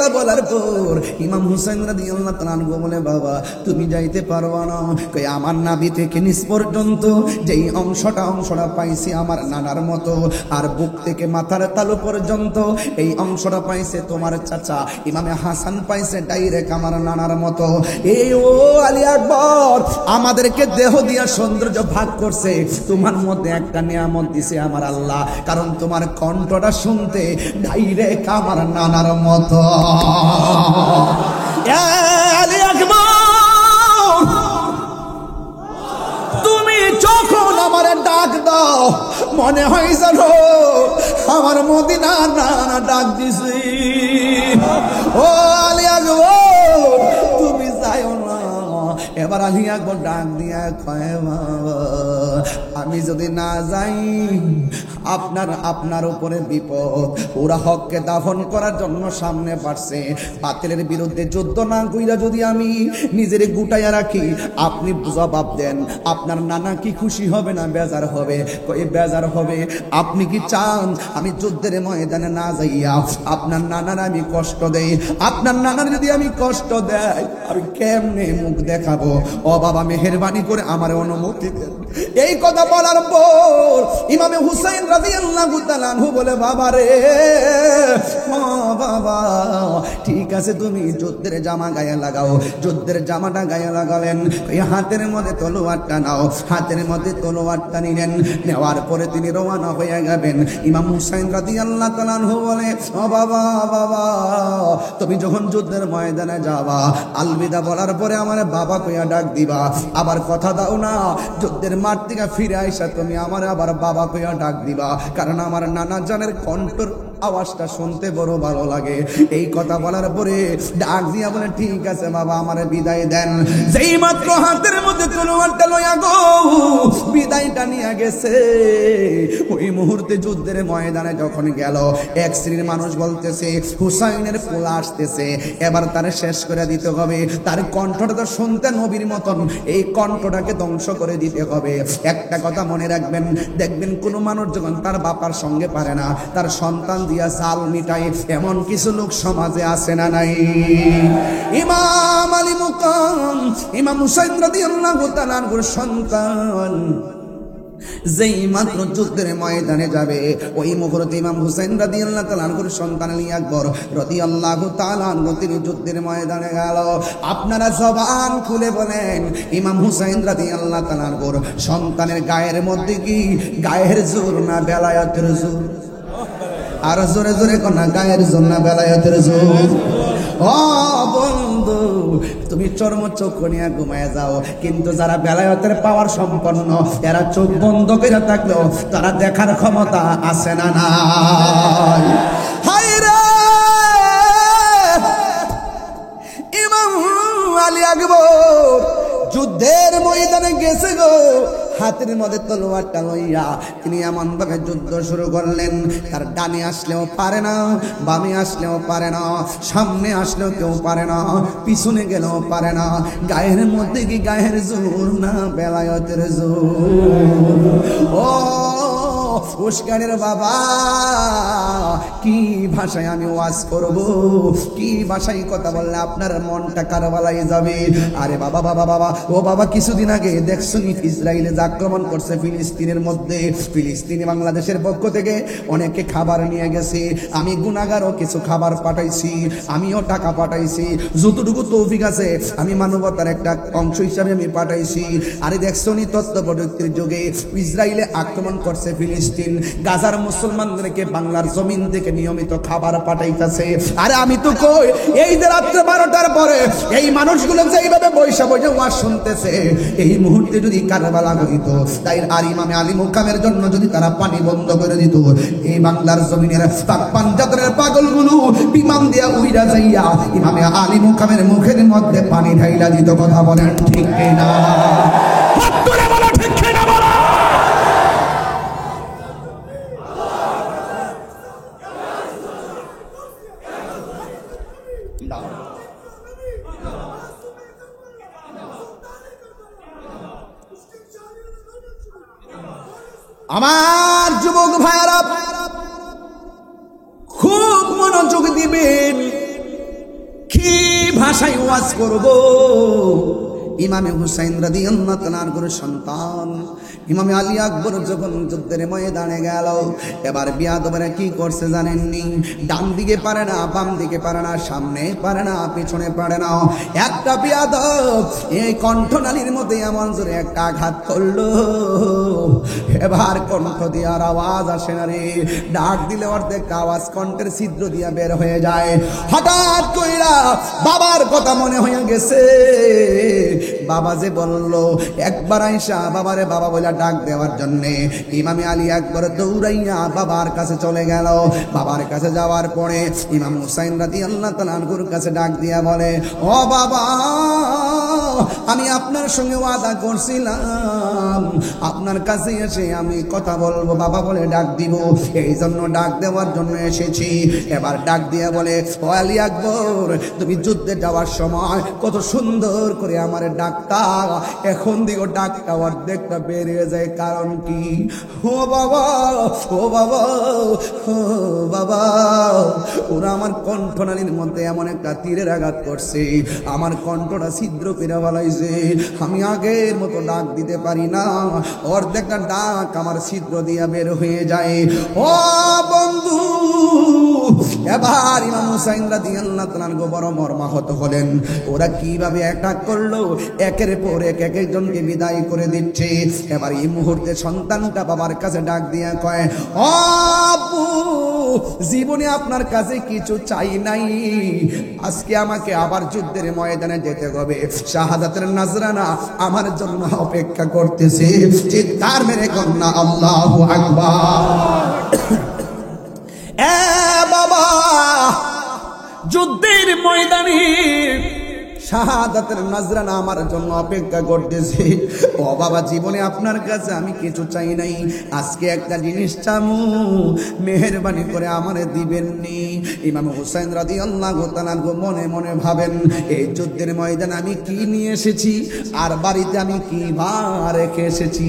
কথা বলার পর ইমাম হুসাইন রাদিয়াল্লাহু তাআলা আনহু বলে, বাবা তুমি যাইতে পারবা না। কই আমার নাভি থেকে নিচ পর্যন্ত যেই অংশটা পাইছি আমার নানার মতো, আর বুক থেকে মাথার তালু পর্যন্ত এই অংশটা পাইছে তোমার চাচা ইমামে হাসান পাইছে ডাইরেক্ট আমার নানার মতো। এই ও আলী আকবর, আমাদেরকে দেহ দিয়া সৌন্দর্য ভাগ করছে, তোমার মধ্যে একটা নিয়ামত দিছে আমার আল্লাহ, কারণ তোমার কণ্ঠটা শুনতে ডাইরেক্ট আমার নানার মতো। আলী আকবর, তুমি যখন আমার ডাক দাও মনে হয় জানো আমার মদিনার নানা ডাক দিছি। ও আলী আকবর, তুমি যাইও না। এবার আলী আকবর ডাক দিয়া কয়, বাবা আমি যদি না যাই আপনার উপরে বিপদ। ওরা হককে দাফন করার জন্য সামনে পারছে, বাতিলের বিরুদ্ধে যুদ্ধ না কইরা যদি আমি নিজের গুটাইয়া রাখি, আপনি জবাব দেন আপনার নানা কি খুশি হবে না বেজার হবে? কই বেজার হবে। আপনি কি চান আমি যুদ্ধের ময়দানে না যাইয়া আপনার নানার আমি কষ্ট দেই? আপনার নানার যদি আমি কষ্ট দেই আমি কেমনে মুখ দেখাবো? ও বাবা মেহেরবানি করে আমার অনুমতি দেন। এই কথা বলার পর ইমামে হুসাইন রাদিয়াল্লাহু তাআলা আনহু বলে, বাবা রে, ও বাবা ঠিক আছে তুমি যুদ্ধের জামা গায়ে লাগাও। যুদ্ধের জামাটা গায়ে লাগালেন, এই হাতের মধ্যে তলোয়ারটা নাও। হাতের মধ্যে তলোয়ারটা নিলেন, নেওয়ার পরে তিনি রওনা হয়ে যাবেন। ইমাম হুসাইন রাদিয়াল্লাহু তাআলা আনহু বলে, ও বাবা বাবা তুমি যখন যুদ্ধের ময়দানে যাবা আলবিদা বলার পরে আমার বাবা কইয়া ডাক দিবা। আবার কথা দাও না যুদ্ধের মাঠ থেকে ফিরে আইসা তুমি আমার আবার বাবা কইয়া ডাক দিবা, কারণ আমার নানা জানের কণ্ঠর আওয়াজটা শুনতে বড় ভালো লাগে। এই কথা বলার পরে ডাক দিয়া বলে, ঠিক আছে বাবা আমারে বিদায় দেন। যেই মাত্র হাতের মধ্যে তলোয়ারটা লইয়া গো বিদায়টা নিয়ে গেছে, ওই মুহূর্তে যুদ্ধের ময়দানে যখন গেল এক শ্রেণীর মানুষ বলতেছে হুসাইনের পোলা আসতেছে, এবার তারে শেষ করে দিতে হবে। তার কণ্ঠটা তো শুনতে নবীর মতন, এই কণ্ঠটাকে ধ্বংস করে দিতে হবে। একটা কথা মনে রাখবেন, দেখবেন কোন মানুষ যখন তার বাবার সঙ্গে পারে না, তার সন্তান দিয়া চাল মিটাই, এমন কিছু লোক সমাজে আছে না নাই? ইমাম আলী মুকাম ইমাম হুসাইন রাদিয়াল্লাহু তাআলা আনহুর সন্তান যেই মাত্র যুদ্ধের ময়দানে যাবে, ওই মুহূর্তে ইমাম হুসাইন রাদিয়াল্লাহু তাআলা আনহুর সন্তান আলী আকবর রাদিয়াল্লাহু তাআলা আনহু তিনি যুদ্ধের ময়দানে গেল। আপনারা জবান খুলে বলেন ইমাম হুসাইন রাদিয়াল্লাহু তাআলা আনহুর সন্তানের গায়ের মধ্যে কি গায়ের জোর না বেলায়েতের জোর? আর জোরে জোরে কোনা গায়ের জোর না বেলায়েতের জোর? ও বন্ধু, তুমি চর্ম চোখ নিয়ে ঘুমায় যাও, কিন্তু যারা বেলায়েতের পাওয়ার সম্পন্ন এরা চোখ বন্ধ করে থাকলেও তারা দেখার ক্ষমতা আছে না নাই? হায় রে ইমাম আলী আকবর যুদ্ধের ময়দানে গেছে গো, হাতের মধ্যে তলোয়ারটা লইয়া তিনি এমন ভাবে যুদ্ধ শুরু করলেন, তার ডানে আসলেও পারে না, বামে আসলেও পারে না, সামনে আসলেও কেউ পারে না, পিছনে গেলেও পারে না। গায়ের মধ্যে কি গায়ের জোর না বেলায়েতের জোর? ও উস্কানের বাবা, কি ভাষায় আমি ওয়াজ করব, কি ভাষায় কথা বললে আপনার মনটা কারবালাই যাবে? আরে বাবা বাবা বাবা ও বাবা, কিছুদিন আগে দেখছো ইসরায়েলে আক্রমণ করছে ফিলিস্তিনের মধ্যে, ফিলিস্তিনি বাংলাদেশের পক্ষ থেকে অনেকে খাবার নিয়ে গেছে, আমি গুনাহগারও কিছু খাবার পাঠাইছি, আমিও টাকা পাঠাইছি, যতটুকু তৌফিক আছে আমি মানবতার একটা অংশ হিসাবে আমি পাঠাইছি। আরে দেখছো নি তথ্য প্রযুক্তির যুগে ইসরায়েলে আক্রমণ করছে ফিলিস্তিন, গাজার মুসলমানদেরকে বাংলার জমিন থেকে নিয়মিত খাবার পাঠাইতেছে। আরে আমি তো কই এই যে রাত্রে 12টার পরে এই মানুষগুলো যেইভাবে বৈশা বৈশা ওয়াজ শুনতেছে, এই মুহূর্তে যদি কারবালা হইত, তাই আর ইমামে আলী মুকামের জন্য যদি তারা পানি বন্ধ করে দিত, এই বাংলার জমিনের পাঞ্জাবের পাগলগুলো বিমান দিয়া উইরা যাইয়া ইমামে আলী মুকামের মুখের মধ্যে পানি ঢাইলা দিত। কথা বলেন ঠিক না? হাত তুলে বলো ঠিক না বলো। আমার যুবক ভাইরা খুব মনোযোগ দিবেন। ভাষায় ওয়াজ করব। ইমামে হুসাইন রাদিয়াল্লাহু তাআলার সন্তান ইমামে আলী আকবর যখন যুদ্ধের ময়দানে গেল, এবার বিয়াদবেরা কি করছে জানেননি? ডান দিকে পারে না, বাম দিকে পারে না, সামনে পারে না, পিছনে পারে না। একটা বিয়াদব এই কণ্ঠনালীর মধ্যে এমন জোরে একটা আঘাত করলো, এবার কণ্ঠ দিয়ার আওয়াজ আসে না রে। ডাক দিলে অর্ধেক আওয়াজ কণ্ঠের ছিদ্র দিয়া বের হয়ে যায়। হঠাৎ কইরা বাবার কথা মনে হয়ে গেছে। বাবা যে বলল, একবার আইসা বাবারে বাবা বলে ডাক দেওয়ার জন্য ইমামে আলী আকবর দৌড়াইয়া বাবার কাছে চলে গেল। বাবার কাছে যাওয়ার পরে ইমাম হুসাইন রাদিয়াল্লাহু তাআলা আনহুর কাছে ডাক দিয়া বলে, ও বাবা, আমি আপনার সঙ্গে ওয়াদা করছিলাম আপনার কাছে এসে আমি কথা বলবো, বাবা বলে ডাক দিব, এই জন্য ডাক দেওয়ার জন্য এসেছি। এবার ডাক দিয়া বলে, ও আলী আকবর, তুমি যুদ্ধে যাওয়ার সময় কত সুন্দর করে আমার ডাকটা, এখন দিকে ডাকটা অর্ধেকটা বেরিয়ে যায়, কারণ কি? ও বাবা, ও বাবা, ও বাবা, ওরা আমার কণ্ঠনালীর মধ্যে এমন একটা তীরের আঘাত করছে, আমার কণ্ঠটা ছিদ্র করে ফেলাইছে, আমি আগের মতো ডাক দিতে পারি না, অর্ধেকটা ডাক আমার ছিদ্র দিয়া বের হয়ে যায়। ও বন্ধু, এবার ইমাম হুসাইন রাদিয়াল্লাহু তাআলা বড় মর্মাহত হলেন। ওরা কিভাবে অ্যাটাক করলো, একের পর এক একজনকে বিদায় করে দিচ্ছে। এবার এই মুহূর্তে সন্তানটা বাবার কাছে ডাক দিয়া কয়, ও আব্বু, জীবনে আপনার কাছে কিছু চাই নাই, আজকে আমাকে আবার যুদ্ধের ময়দানে যেতে হবে, শাহাদাতের নজরানা আমার জন্য অপেক্ষা করতেছে। চিৎকার মেরে কন্যা আল্লাহু আকবার। এ বাবা, যুদ্ধের ময়দানে শাহাদাতের নজরানা আমার জন্য অপেক্ষা করতেছে। ও বাবা, জীবনে আপনার কাছে আমি কিছু চাই নাই, আজকে একটা জিনিস চামু, মেহেরবানি করে আমারে দিবেননি। ইমাম হুসাইন রাদিয়াল্লাহু তাআলা মনে মনে ভাবেন, এই যুদ্ধের ময়দানে আমি কি নিয়ে এসেছি, আর বাড়িতে আমি কি ভার রেখে এসেছি,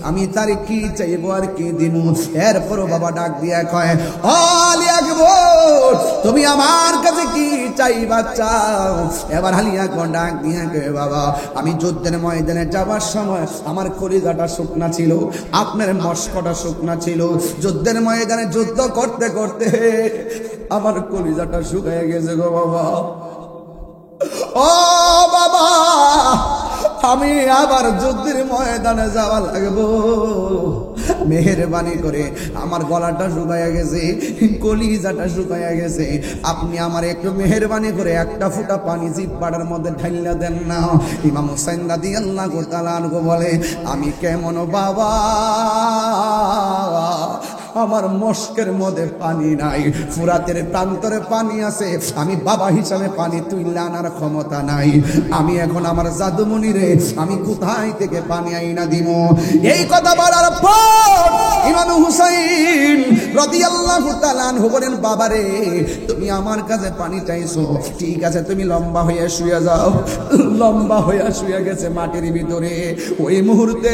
আমি তার কি চাইবো আর কি দিব? এরপরও বাবা ডাক দিয়া কয়, ও আলী আকবর, তুমি আমার কাছে কি চাইবা চাও? এবার আলী আকবর ডাক দিয়া কয়, বাবা, আমি যুদ্ধের ময়দানে যাওয়ার সময় আমার কলিজাটা শুকনা ছিল, আপনার মস্কটা শুকনা ছিল, যুদ্ধের ময়দানে যুদ্ধ করতে করতে আমার কলিজাটা শুকিয়ে গেছে গো বাবা। ও বাবা, আমি আবার যুদ্ধের ময়দানে যাওয়া লাগবো, মেহেরবানি করে, আমার গলাটা শুকাইয়া গেছে, কলিজাটা শুকাইয়া গেছে, আপনি আমার একটু মেহেরবানি করে একটা ফুটা পানি জিহ্বার মধ্যে ঢাইলা দেন না। ইমাম হুসাইন রাদিয়াল্লাহু তাআলা আনহু বলে, আমি কেমন বাবা, আমার মস্কের মধ্যে পানি নাই, ফুরাতের প্রান্তরে পানি আছে, আমি বাবা হিসাবে পানি তুইলা আনার ক্ষমতা নাই, আমি এখন আমার জাদুমণি রে, আমি কোথায় থেকে পানি আইনা দিব? এই কথা বলার পর ইমাম হুসাইন রাদিয়াল্লাহু তাআলা আনহু বলেন, বাবা রে, তুমি আমার কাছে পানি চাইছো, ঠিক আছে, তুমি লম্বা হয়ে শুয়ে যাও। লম্বা হয়ে শুয়ে গেছে মাটির ভিতরে। ওই মুহূর্তে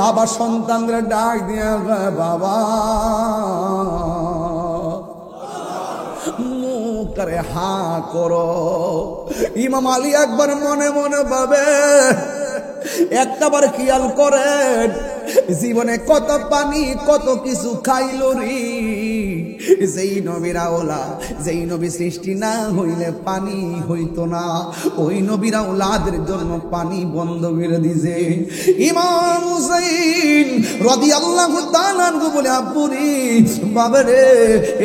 বাবা সন্তানরা ডাক দিয়া, বাবা, মুখ করে হা করো। ইমাম আলী আকবর মনে মনে ভাবে, একটাবার খেয়াল করেন, জীবনে কত পানি কত কিছু খাইল রে, যেই নবীর আওলাদ, যেই নবী সৃষ্টি না হইলে পানি হইতো না, ওই নবীর আওলাদের জন্য পানি বন্ধ করে দিছে। ইমাম হুসাইন রাদিয়াল্লাহু তাআলা আনহু বলে, আব্বু রে, বাবা রে,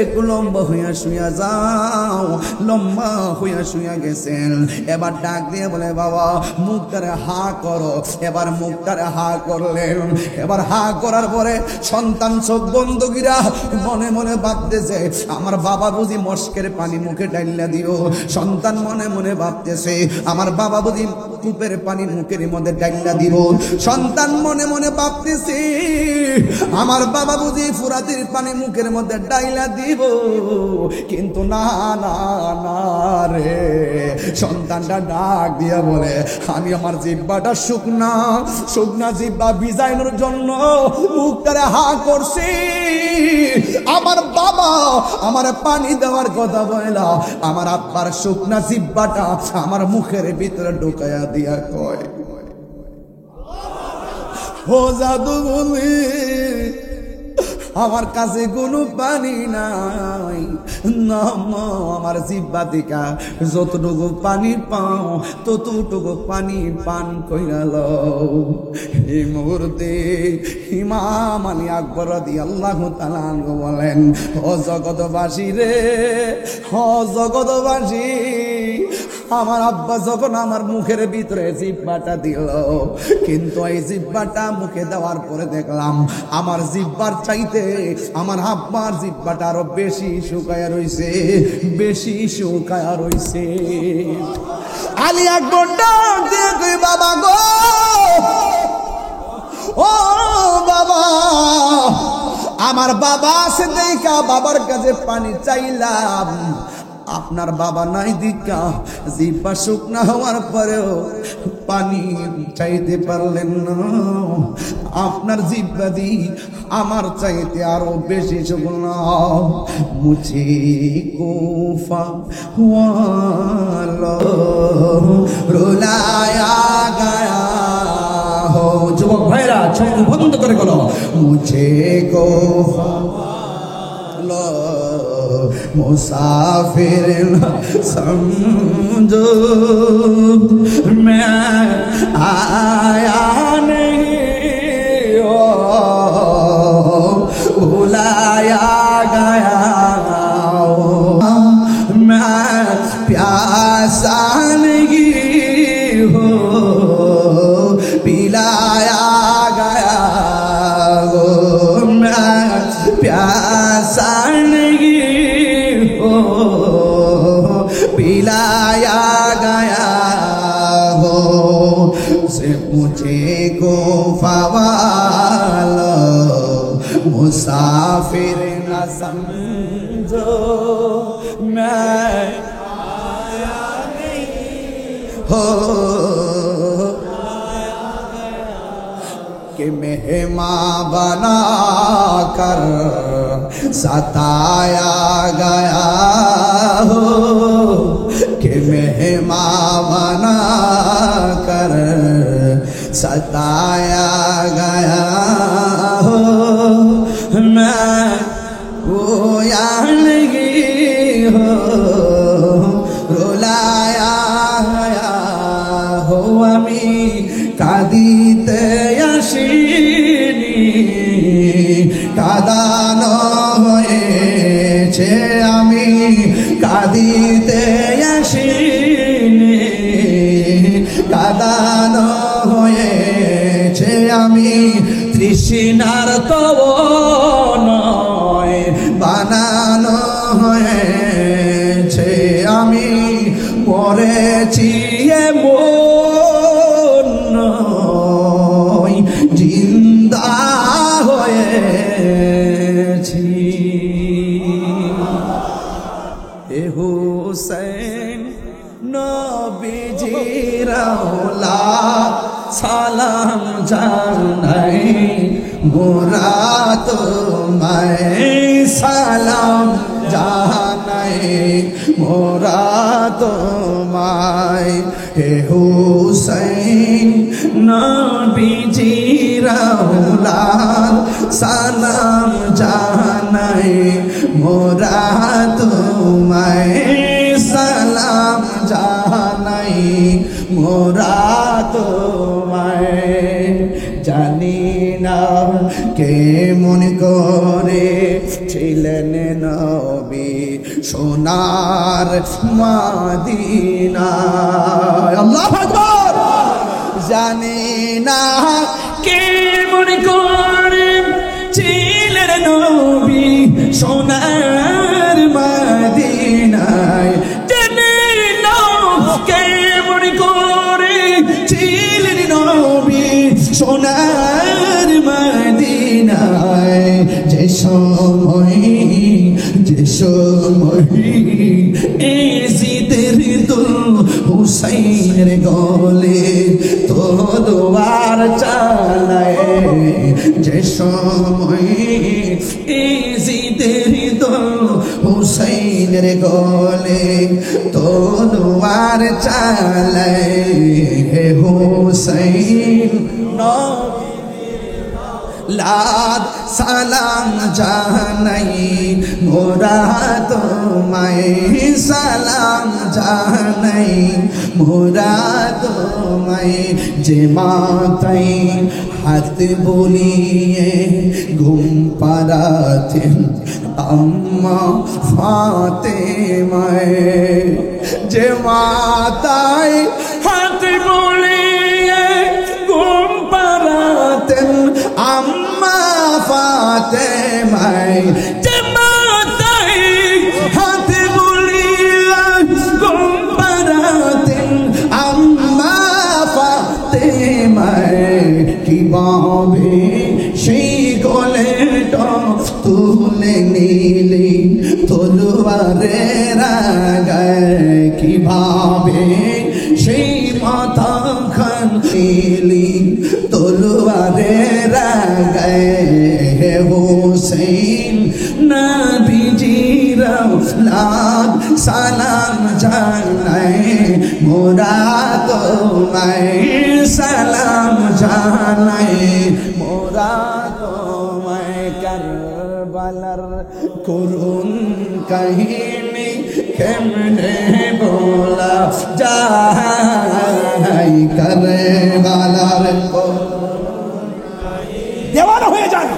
একটু লম্বা হইয়া শুইয়া যাও। লম্বা হইয়া শুইয়া গেছেন। এবার ডাক দিয়ে বলে, বাবা, মুখটারে হা করো। এবার মুখটারে হা করলেন। এবার হা করার পরে সন্তান চোখ বন্ধ কইরা মনে মনে ভাবতেছে, আমার বাবা বুঝি মস্কের পানি মুখে ঢাইলা দিও। সন্তান মনে মনে ভাবতেছে, আমার বাবা বুঝি কূপের পানি মুখের মধ্যে ঢাইলা দিব। সন্তান মনে মনে ভাবতেছে, আমার বাবা বুঝি ফুরাতের পানি মুখের মধ্যে ঢাইলা দিব। কিন্তু না না না রে, সন্তানটা ডাক দিয়া বলে, আমি আমার জিহ্বাটা শুকনা শুকনা জিহ্বা ভিজাইনোর জন্য মুখটারে হা করছি। আমার বাবা আমার পানি দেওয়ার কথা বলা আমার আব্বার শুকনা জিব্বাটা আমার মুখের ভিতরে ঢুকাইয়া দিয়া কয়, ও জাদু বলি আমার কাছে কোনো পানি নাই, না আমার জিব্বা দিকা যতটুকু পানি পাও ততটুকু পানি পান কইরা লও। এই মুহূর্তে ইমাম আলী আকবর রাদিয়াল্লাহু তাআলা আনহু বলেন, ও জগৎবাসী রে, ও জগৎবাসী, আমার আব্বা যখন আমার মুখের ভিতরে জিব্বাটা দিল, কিন্তু এই জিব্বাটা মুখে দেওয়ার পরে দেখলাম আমার জিব্বার চাইতে আমার আব্বার জিব্বাটা আরো বেশি শুকায়া রইছে, বেশি শুকায়া রইছে। আলী আকবর ডাক দিয়ে কই, বাবা গো, ও বাবা, আমার বাবা আছে দেখা বাবার কাছে পানি চাইলাম, আপনার বাবা নাই দিকা জিব্বা শুকনা হওয়ার পরেও পানি চাইতে পারলেন না। আপনার জিব্বা দি আমার চাইতে আরো বেশি শুকনা। মুঝে কোফা ওয়ালা রুলায়া গায়া হো। যুবক ভাইরা চোখ বন্ধ করে বলো, মুঝে কোফা मुसाफिर समझो मैं आया नहीं हो, बुलाया गया मैं प्यासा नहीं हो, पिलाया गया हो, मैं प्यासा पिलाया गया हो, से मुझे को फवालो मुसाफिर न समझो मैं आया नहीं हो, कि मेहमान बना कर सताया गया हो, कि मेहमान बना कर सताया गया हो, मैं गोया नहीं हो, रुलाया गया हो, আমি কাঁদিতে আসিনি, কাঁদানো হয়েছে, আমি কাঁদিতে আসিনি, কাঁদানো হয়েছে, আমি তৃষ্ণার তব নয় বানানো হয়েছে, আমি মরেছি এমন নয় জিন্দা হয়েছি। এ হুসেন নবীজির আওলাদ সালাম জানাই, মোরা তোমায় সালাম জানাই, মোরা তোমায়। হে হুসেন নবীজির আওলাদ সালাম জানাই, মোরা তোমায় সালাম জানাই, মোরা তোমায়। জানি না কে মন করে ছিলেন নবী সোনার মদিনায়, আল্লাহু আকবার। জানি না কে মন করে ছিলেন নবী সোনার মদিনায়, জানি না কে মন করে ছিলেন নবী সোনার মদিনায়। যে সময় এজিদের দুল হুসাইনের গলে তো দোয়ার চালায়, যে সময় ইজিদের দোল হুসাইনের গলে তলোয়ার চালায় হে হুসাইন লাদ সালাম জানাই মোরা তোমায় সালাম জানাই মোরা তোমায় যে মাতাই হাত বলিয়ে ঘুম পাড়াতেন আম্মা ফাতেমায় যে মাতাই হাত বলিয়ে ঘুম পাড়াতেন আম্মা ফাতেমায় যে মাতাই হাত বলিয়ে ঘুম পাড়াতেন আম্মা ফাতেমায় কিভাবে সেই কোলেটা তুলে নিলি তলোয়ারের আগায় কিভাবে সেই মাথা খান নিলি তলোয়ারের আগায় হে হুসাইন নবীজির লাখ সালাম জানাই মোরা তোমায় সালাম জানাই মোরা তোমায় কারবালার করুণ কাহিনী কেমনে বলা যায় কারবালার দেওয়ানা হয়ে যায়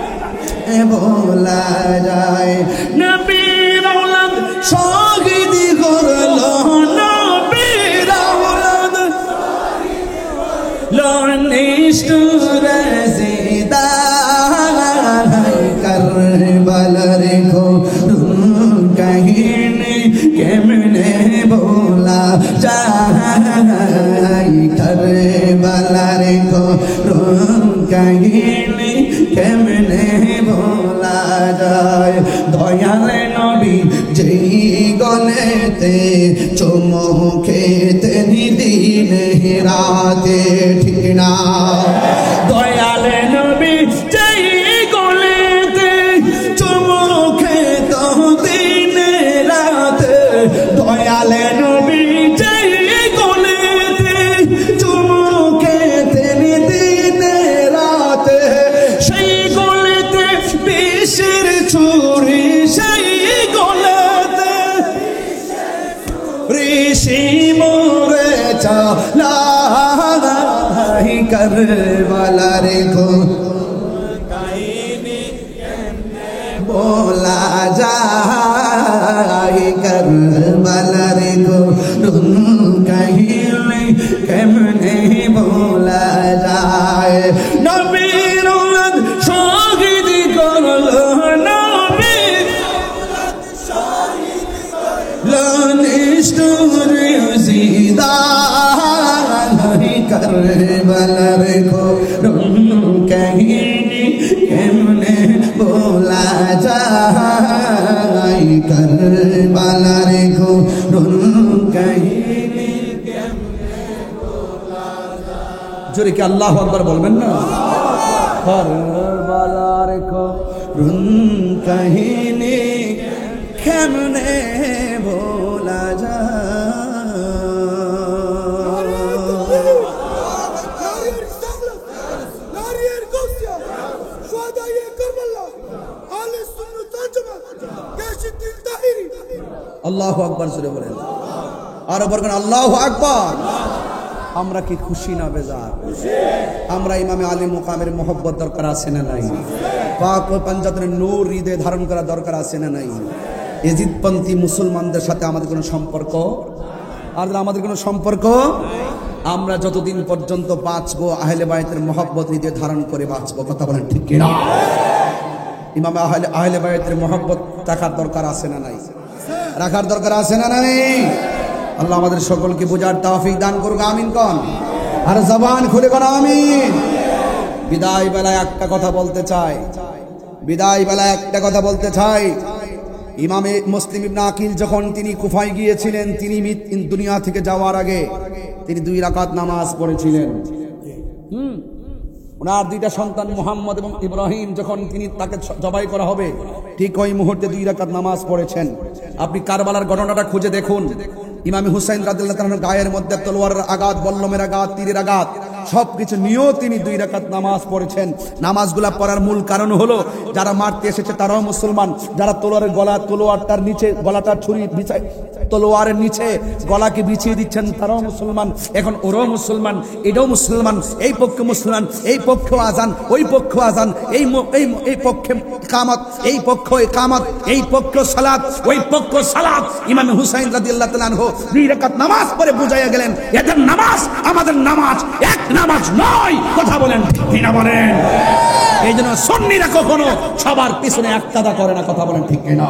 বলা যায় নবীর আওলাদ শহীদ করলো নবীর আওলাদ নিষ্ঠুর জিদা কারবালার করুণ কাহিনী কেমনে বলা যায় কারবালার করুণ কাহিনী কেমনে বলা যায় দয়ালে নবী যেই গলেতে চুমুকেতে দিন রাতে ঠিক না দয়ালে নবী যেই গলেতে চুমুকে তো দিন রাতে দয়ালে নবী যেই গলেতে চুমুকে দিন রাতে সেই গলেতে বিষের ছুরি সেই গলেতে ঋষি মোরে চালাই কারবালার কাহিনী বলা যায় কারবালার কাহিনী কেমনে বলা যায় নবীর আওলাদ শহীদ করলো নবীর নিষ্ঠুর জিদা কারবালার কাহিনী কেমনে বলা যায় কারবালার কাহিনী জোরে কি আল্লাহু আকবার বলবেন না কারবালার কাহিনী কেমনে বলা যায় আল্লাহু আকবার জোরে বলেন আর বলবেন আল্লাহু আকবার আমরা কি খুশি না বেজার আমরা ইমামে আলী মুকামের মোহব্বত দরকার আছে না নাই পাক ও পাঞ্জাতের নূর হৃদয়ে ধারণ করা দরকার আছে না নাই এজিদপন্থী মুসলমানদের সাথে আমাদের কোনো সম্পর্ক আর আমাদের কোনো সম্পর্ক আমরা যতদিন পর্যন্ত বাঁচবো আহলে বায়তের মোহব্বত হৃদয়ে ধারণ করে বাঁচবো কথা বলেন ঠিক কিনা ইমামে আহলে বায়তের মোহব্বত রাখার দরকার আছে না নাই রাখার দরকার আছে না নাই আল্লাহ আমাদের সকলকে বোঝার তৌফিক দান করুক আমিন কোন আর জবান খুলে কোন আমিন বিদায় বেলায় একটা কথা বলতে চাই ইমামে মুসলিম ইবনে আকিল যখন তিনি কুফায় গিয়েছিলেন তিনি দুনিয়া থেকে যাওয়ার আগে তিনি 2 রাকাত নামাজ পড়েছিলেন ওনার দুইটা সন্তান মুহাম্মদ এবং ইব্রাহিম যখন তাকে জবাই করা হবে ঠিক ওই মুহূর্তে 2 রাকাত নামাজ পড়েছেন। আপনি কারবালার ঘটনাটা খুঁজে দেখুন। ইমাম হুসাইন রাদিয়াল্লাহু তাআলার গায়ের মধ্যে তলোয়ারের আঘাত, বল্লমের আঘাত, তীরের আঘাত সবকিছু নিয়েও তিনি 2 রাকাত নামাজ পড়েছেন। নামাজগুলা পড়ার মূল কারণ হলো যারা মারতে এসেছে তারাও মুসলমান, যারা তলোয়ারটার নিচে গলাটার ছুরি বিছায় তলোয়ারের নিচে গলাকে বিছিয়ে দিচ্ছেন তারাও মুসলমান। এখন ওরাও মুসলমান, এটাও মুসলমান, এই পক্ষে মুসলমান, এই পক্ষ আজান, ওই পক্ষ আজান, এই পক্ষে ইকামত, এই পক্ষ ইকামত, এই পক্ষ সালাত, ওই পক্ষ সালাত। ইমাম হুসাইন রাদিয়াল্লাহু তাআলা আনহু 2 রাকাত নামাজ পড়ে বুঝাইয়া গেলেন এদের নামাজ আমাদের নামাজ এক নামাজ নয়। কথা বলেন ঠিক না বলেন? এই জন্য সুন্নিরা কখনো সবার পিছনে একতাদা করে না। কথা বলেন ঠিক না?